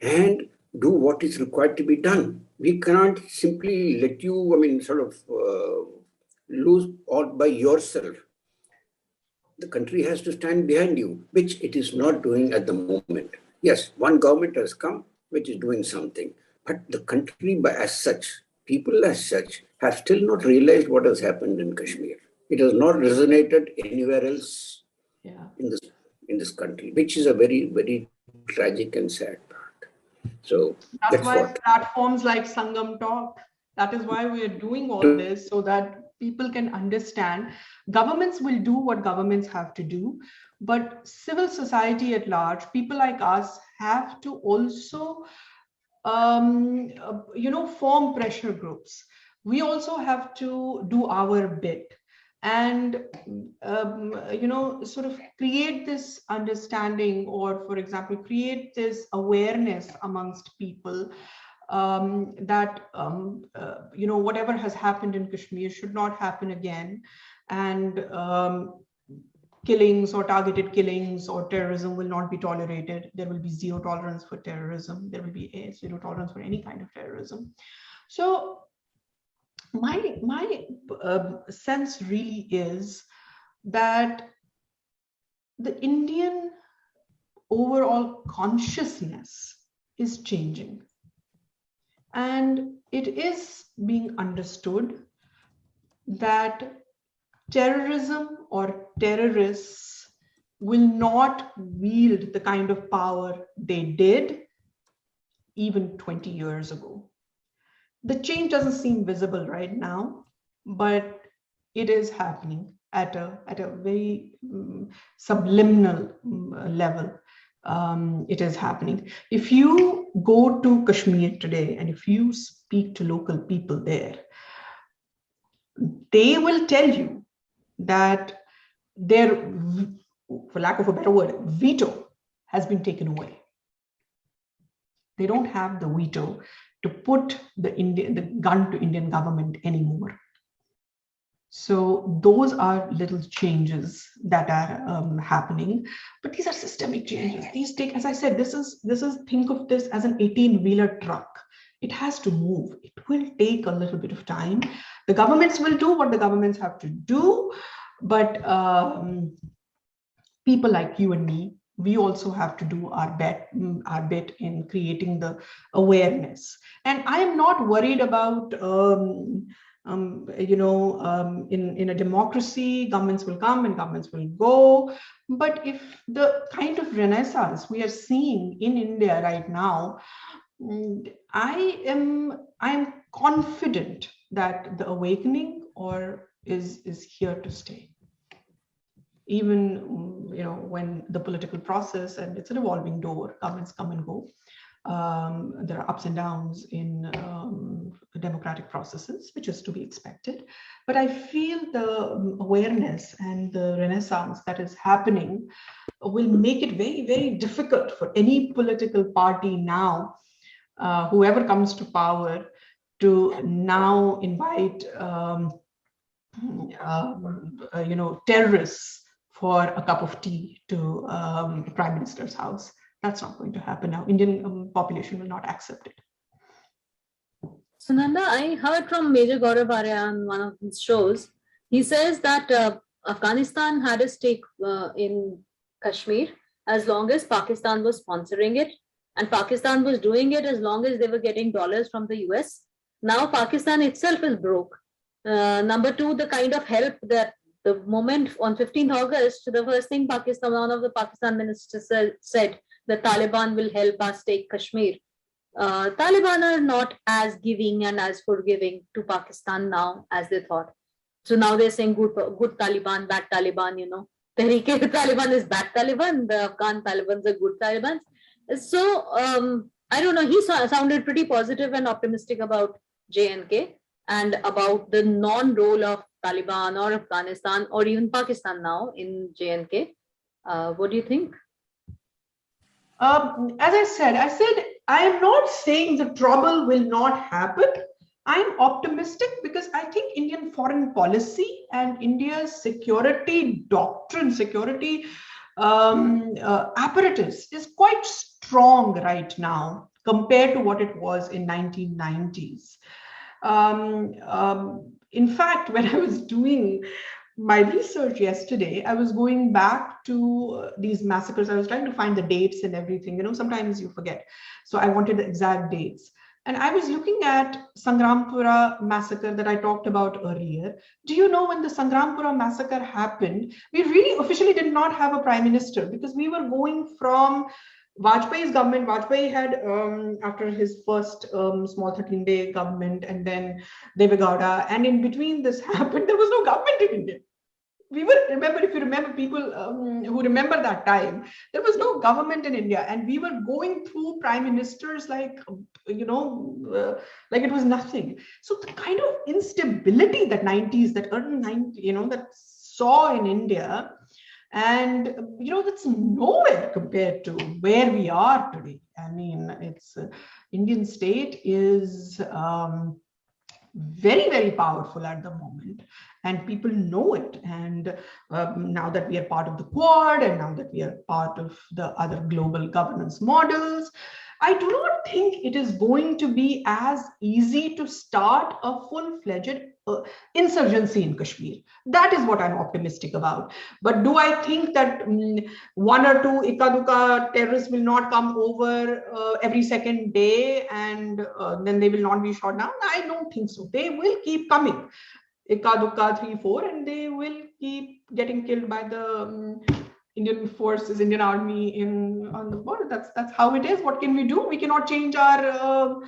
and do what is required to be done. We cannot simply let you, lose all by yourself. The country has to stand behind you, which it is not doing at the moment. Yes, one government has come, which is doing something. But the country as such, people as such, have still not realized what has happened in Kashmir. It has not resonated anywhere else in this country, which is a very, very tragic and sad part. So that's why platforms like Sangam Talk, that is why we are doing all this, so that people can understand. Governments will do what governments have to do, but civil society at large, people like us, have to also form pressure groups. We also have to do our bit and sort of create this understanding, or for example create this awareness amongst people that whatever has happened in Kashmir should not happen again, and killings or targeted killings or terrorism will not be tolerated. There will be zero tolerance for terrorism. There will be zero tolerance for any kind of terrorism. So my sense really is that the Indian overall consciousness is changing. And it is being understood that terrorism or terrorists will not wield the kind of power they did even 20 years ago. The change doesn't seem visible right now, but it is happening at a very subliminal level. It is happening. If you go to Kashmir today and if you speak to local people there, they will tell you that their, for lack of a better word, veto has been taken away. They don't have the veto to put the gun to Indian government anymore. So those are little changes that are happening, but these are systemic changes. These take, as I said, this is think of this as an 18-wheeler truck. It has to move. It will take a little bit of time. The governments will do what the governments have to do, but people like you and me, we also have to do our bit in creating the awareness. And I am not worried about in a democracy, governments will come and governments will go. But if the kind of renaissance we are seeing in India right now, I am confident that the awakening is here to stay. Even when the political process, and it's a revolving door, governments come and go. There are ups and downs in democratic processes, which is to be expected. But I feel the awareness and the renaissance that is happening will make it very, very difficult for any political party now, whoever comes to power, to now invite terrorists for a cup of tea to the Prime Minister's house. That's not going to happen now. Indian population will not accept it. Sunanda, I heard from Major Gaurav Arya on one of his shows. He says that Afghanistan had a stake in Kashmir as long as Pakistan was sponsoring it, and Pakistan was doing it as long as they were getting dollars from the US. Now Pakistan itself is broke. Number two, the kind of help that the moment on 15th August, the first thing one of the Pakistan ministers said, the Taliban will help us take Kashmir. Taliban are not as giving and as forgiving to Pakistan now as they thought. So now they're saying good Taliban, bad Taliban, Tehreek-e-Taliban is bad Taliban, the Afghan Talibans are good Talibans. So I don't know, he sounded pretty positive and optimistic about J&K and about the non-role of Taliban or Afghanistan or even Pakistan now in J&K. What do you think? As I said, I am not saying the trouble will not happen. I'm optimistic because I think Indian foreign policy and India's security doctrine, security apparatus is quite strong right now compared to what it was in 1990s. In fact, when I was doing my research yesterday, I was going back to these massacres. I was trying to find the dates and everything. Sometimes you forget. So I wanted the exact dates. And I was looking at Sangrampura massacre that I talked about earlier. Do you know when the Sangrampura massacre happened, we really officially did not have a prime minister because we were going from Vajpayee's government. Vajpayee had, after his first small 13-day government, and then Deve Gowda, and in between this happened, there was no government in India. If you remember people who remember that time, there was no government in India, and we were going through prime ministers like it was nothing. So the kind of instability that early 90s, that saw in India, and that's nowhere compared to where we are today. I mean, it's Indian state is very, very powerful at the moment, and people know it. And now that we are part of the Quad, and now that we are part of the other global governance models, I do not think it is going to be as easy to start a full-fledged insurgency in Kashmir. That is what I'm optimistic about. But do I think that one or two Ikka-dukka terrorists will not come over every second day and then they will not be shot down? I don't think so. They will keep coming. Ikka-dukka 3-4, and they will keep getting killed by the Indian forces, Indian army on the border. That's how it is. What can we do? We cannot change our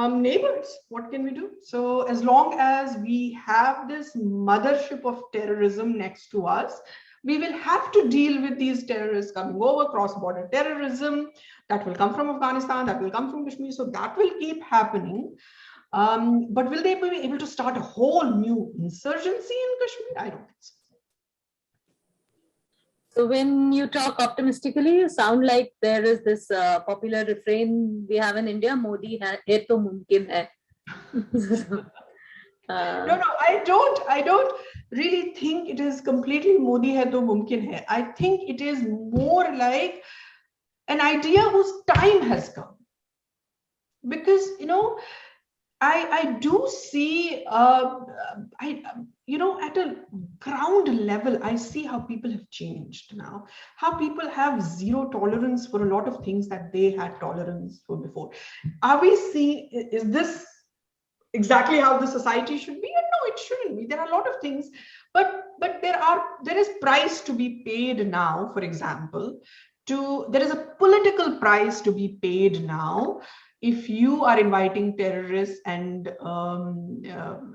neighbors. What can we do? So as long as we have this mothership of terrorism next to us, we will have to deal with these terrorists coming over, cross-border terrorism that will come from Afghanistan, that will come from Kashmir. So that will keep happening. But will they be able to start a whole new insurgency in Kashmir? I don't think so. So when you talk optimistically, you sound like there is this popular refrain we have in India, Modi hai to mumkin hai. No, I don't really think it is completely Modi hai to mumkin hai. I think it is more like an idea whose time has come. Because, I do see, at a ground level, I see how people have changed now, how people have zero tolerance for a lot of things that they had tolerance for before. Are we seeing, is this exactly how the society should be? No, it shouldn't be. There are a lot of things, but there is price to be paid now. For example, there is a political price to be paid now if you are inviting terrorists and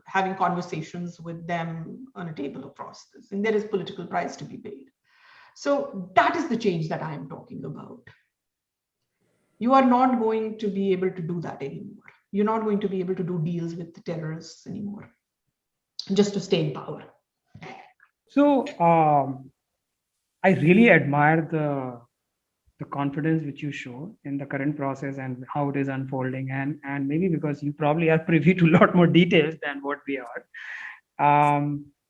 having conversations with them on a table across this, and there is political price to be paid. So that is the change that I am talking about. You are not going to be able to do that anymore. You're not going to be able to do deals with the terrorists anymore, just to stay in power. So I really admire the confidence which you show in the current process and how it is unfolding, and maybe because you probably are privy to a lot more details than what we are,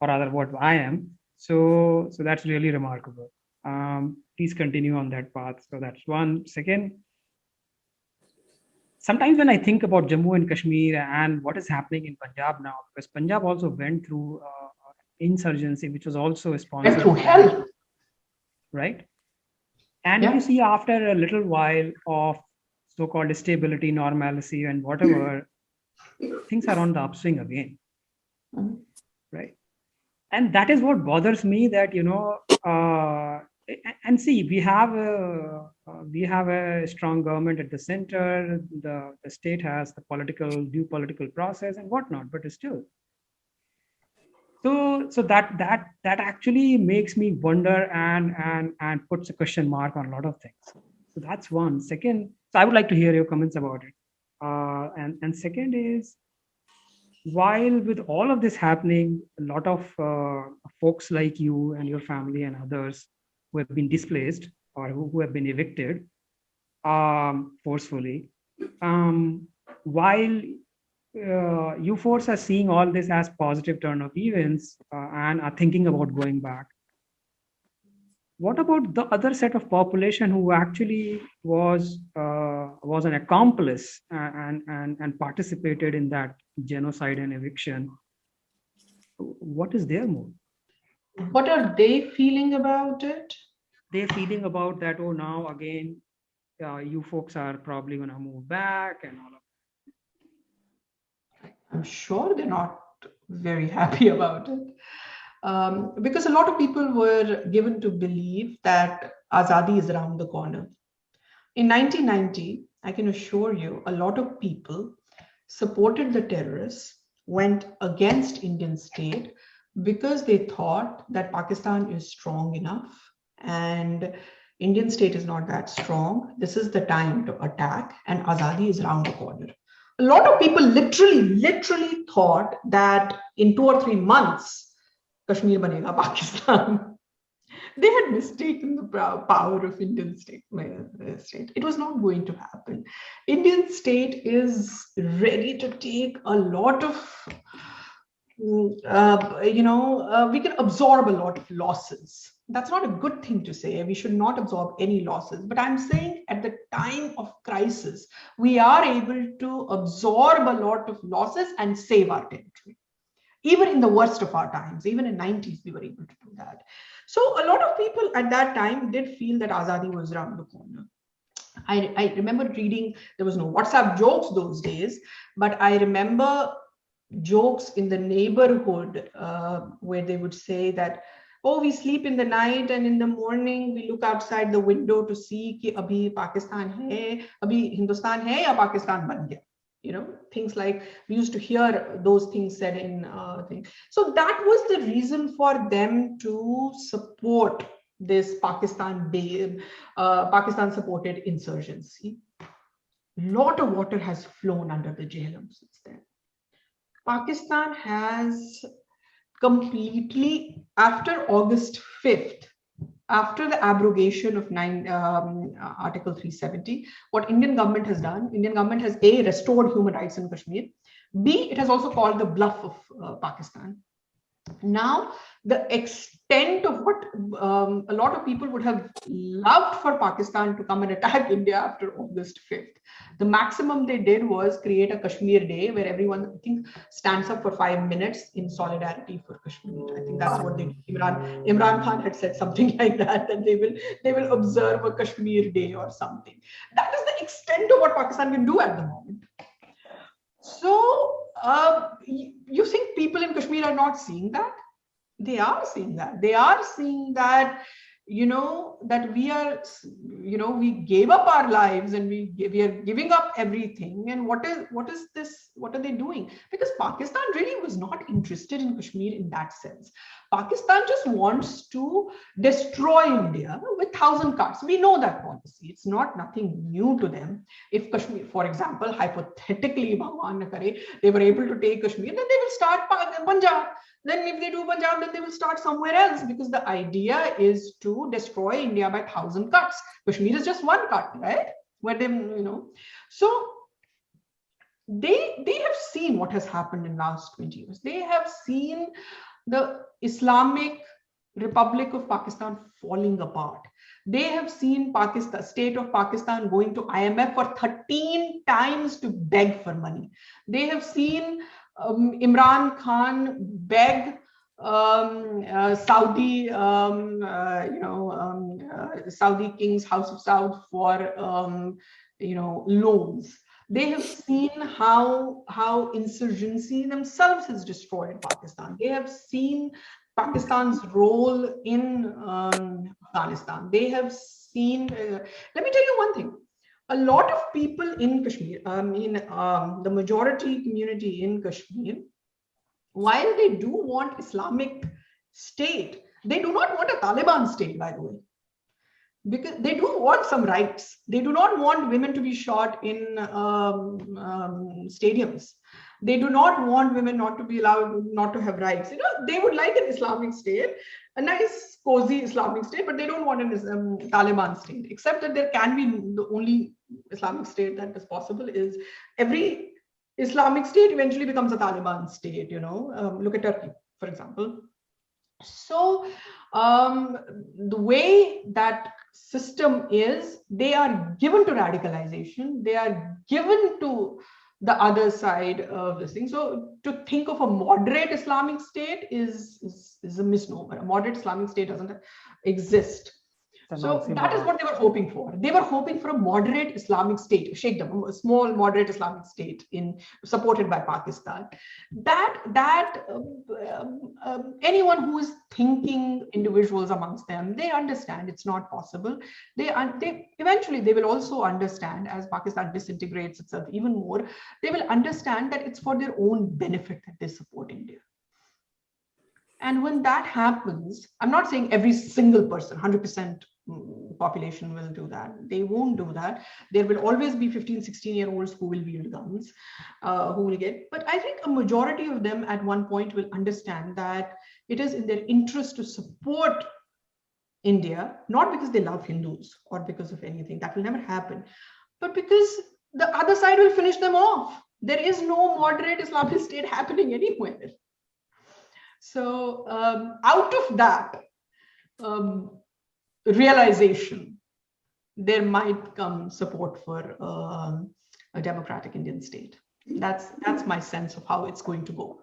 or rather what I am. So that's really remarkable. Please continue on that path. So that's one. Second, sometimes when I think about Jammu and Kashmir and what is happening in Punjab now, because Punjab also went through insurgency, which was also sponsored. Went through hell. Right? And you see, after a little while of so-called stability, normalcy, and whatever, things are on the upswing again, right? And that is what bothers me. That and see, we have a strong government at the center. The state has the due political process and whatnot, but still. So that actually makes me wonder and puts a question mark on a lot of things. So that's one. Second, so I would like to hear your comments about it. And second is, while with all of this happening, a lot of folks like you and your family and others who have been displaced or who have been evicted forcefully, while you folks are seeing all this as positive turn of events and are thinking about going back, what about the other set of population who actually was an accomplice and participated in that genocide and eviction? What is their mood? What are they feeling about it? They're feeling about that, oh, now again, you folks are probably going to move back and all of that. I'm sure they're not very happy about it. Because a lot of people were given to believe that Azadi is around the corner. In 1990, I can assure you, a lot of people supported the terrorists, went against Indian state because they thought that Pakistan is strong enough and Indian state is not that strong. This is the time to attack and Azadi is around the corner. A lot of people literally thought that in 2 or 3 months, Kashmir banega Pakistan. They had mistaken the power of Indian state. It was not going to happen. Indian state is ready to take a lot of, we can absorb a lot of losses. That's not a good thing to say. We should not absorb any losses. But I'm saying at the time of crisis, we are able to absorb a lot of losses and save our territory. Even in the worst of our times, even in 90s, we were able to do that. So a lot of people at that time did feel that Azadi was around the corner. I remember reading, there was no WhatsApp jokes those days, but I remember jokes in the neighborhood where they would say that, oh, we sleep in the night and in the morning we look outside the window to see ki abhi Pakistan hai, abhi Hindustan hai ya Pakistan ban gaya. Things like, we used to hear those things said in things. So that was the reason for them to support this Pakistan supported insurgency. A lot of water has flown under the Jhelum since then. Pakistan has completely, after August 5th, after the abrogation of Article 370, what Indian government has done, Indian government has A, restored human rights in Kashmir, B, it has also called the bluff of Pakistan. Now, the extent of what a lot of people would have loved for Pakistan to come and attack India after August 5th. The maximum they did was create a Kashmir Day where everyone, I think, stands up for 5 minutes in solidarity for Kashmir. I think that's what they did. Imran Khan had said something like that they will observe a Kashmir Day or something. That is the extent of what Pakistan can do at the moment. So you think people in Kashmir are not seeing that? They are seeing that. They are seeing that, that we are, we gave up our lives and we are giving up everything. And what is this? What are they doing? Because Pakistan really was not interested in Kashmir in that sense. Pakistan just wants to destroy India with 1,000 cuts. We know that policy. It's nothing new to them. If Kashmir, for example, hypothetically, Bhagwan na kare, they were able to take Kashmir, then they will start Punjab. Then if they do Punjab, then they will start somewhere else, because the idea is to destroy India by 1,000 cuts. Kashmir is just one cut, right? Where they, so they have seen what has happened in the last 20 years. They have seen the Islamic Republic of Pakistan falling apart. They have seen Pakistan, state of Pakistan, going to IMF for 13 times to beg for money. They have seen Imran Khan beg Saudi, Saudi King's House of Saud for, loans. They have seen how insurgency themselves has destroyed Pakistan. They have seen Pakistan's role in Afghanistan. They have seen, let me tell you one thing. A lot of people in Kashmir, the majority community in Kashmir, while they do want Islamic State, they do not want a Taliban state, by the way. Because they do want some rights. They do not want women to be shot in stadiums. They do not want women not to be allowed not to have rights. They would like an Islamic State, a nice, cozy Islamic State, but they don't want an Taliban state, except that there can be the only Islamic State that is possible is every Islamic State eventually becomes a Taliban state, look at Turkey, for example. So the way that system is, they are given to radicalization, they are given to the other side of this thing. So to think of a moderate Islamic State is a misnomer. A moderate Islamic State doesn't exist. So that is what they were hoping for. They were hoping for a moderate Islamic State, Sheikhdom, a small moderate Islamic State supported by Pakistan. Anyone who is thinking individuals amongst them, they understand it's not possible. They eventually they will also understand, as Pakistan disintegrates itself even more, they will understand that it's for their own benefit that they support India. And when that happens, I'm not saying every single person, 100% population will do that. They won't do that. There will always be 15, 16-year-olds who will wield guns, who will get, but I think a majority of them at one point will understand that it is in their interest to support India, not because they love Hindus or because of anything, that will never happen, but because the other side will finish them off. There is no moderate Islamic State happening anywhere. So out of that realization, there might come support for a democratic Indian state. That's my sense of how it's going to go.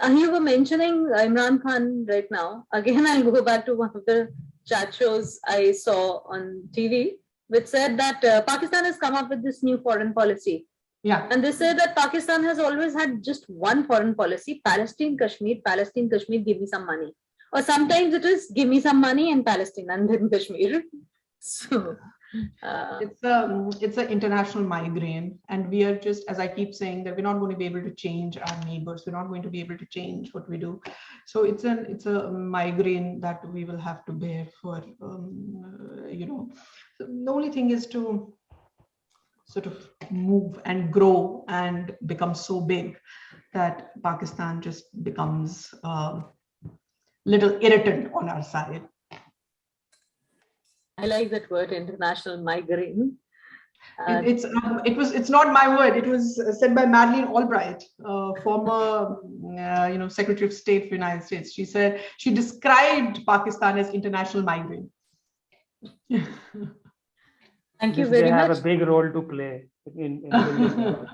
You were mentioning Imran Khan right now. Again, I'll go back to one of the chat shows I saw on TV, which said that Pakistan has come up with this new foreign policy. Yeah. And they say that Pakistan has always had just one foreign policy: Palestine, Kashmir, give me some money. Or sometimes it is give me some money and Palestine and then Kashmir. So it's an international migraine, and we are just, as I keep saying, that we're not going to be able to change our neighbors. We're not going to be able to change what we do. So it's a migraine that we will have to bear for. So the only thing is to sort of move and grow and become so big that Pakistan just becomes little irritant on our side. I like that word, international migraine. It's not my word. It was said by Madeleine Albright, former Secretary of State for the United States. She said she described Pakistan as international migraine. Thank you They very have much. a big role to play in this.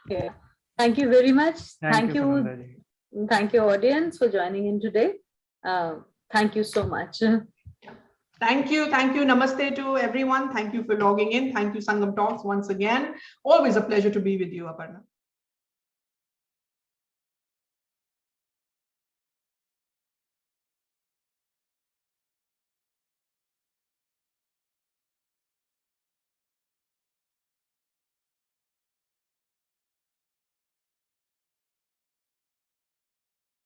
Yeah. Thank you very much. Thank you, Sunandaji. Thank you, audience, for joining in today. Thank you so much. Thank you. Namaste to everyone. Thank you for logging in. Thank you, Sangam Talks, once again. Always a pleasure to be with you, Aparna.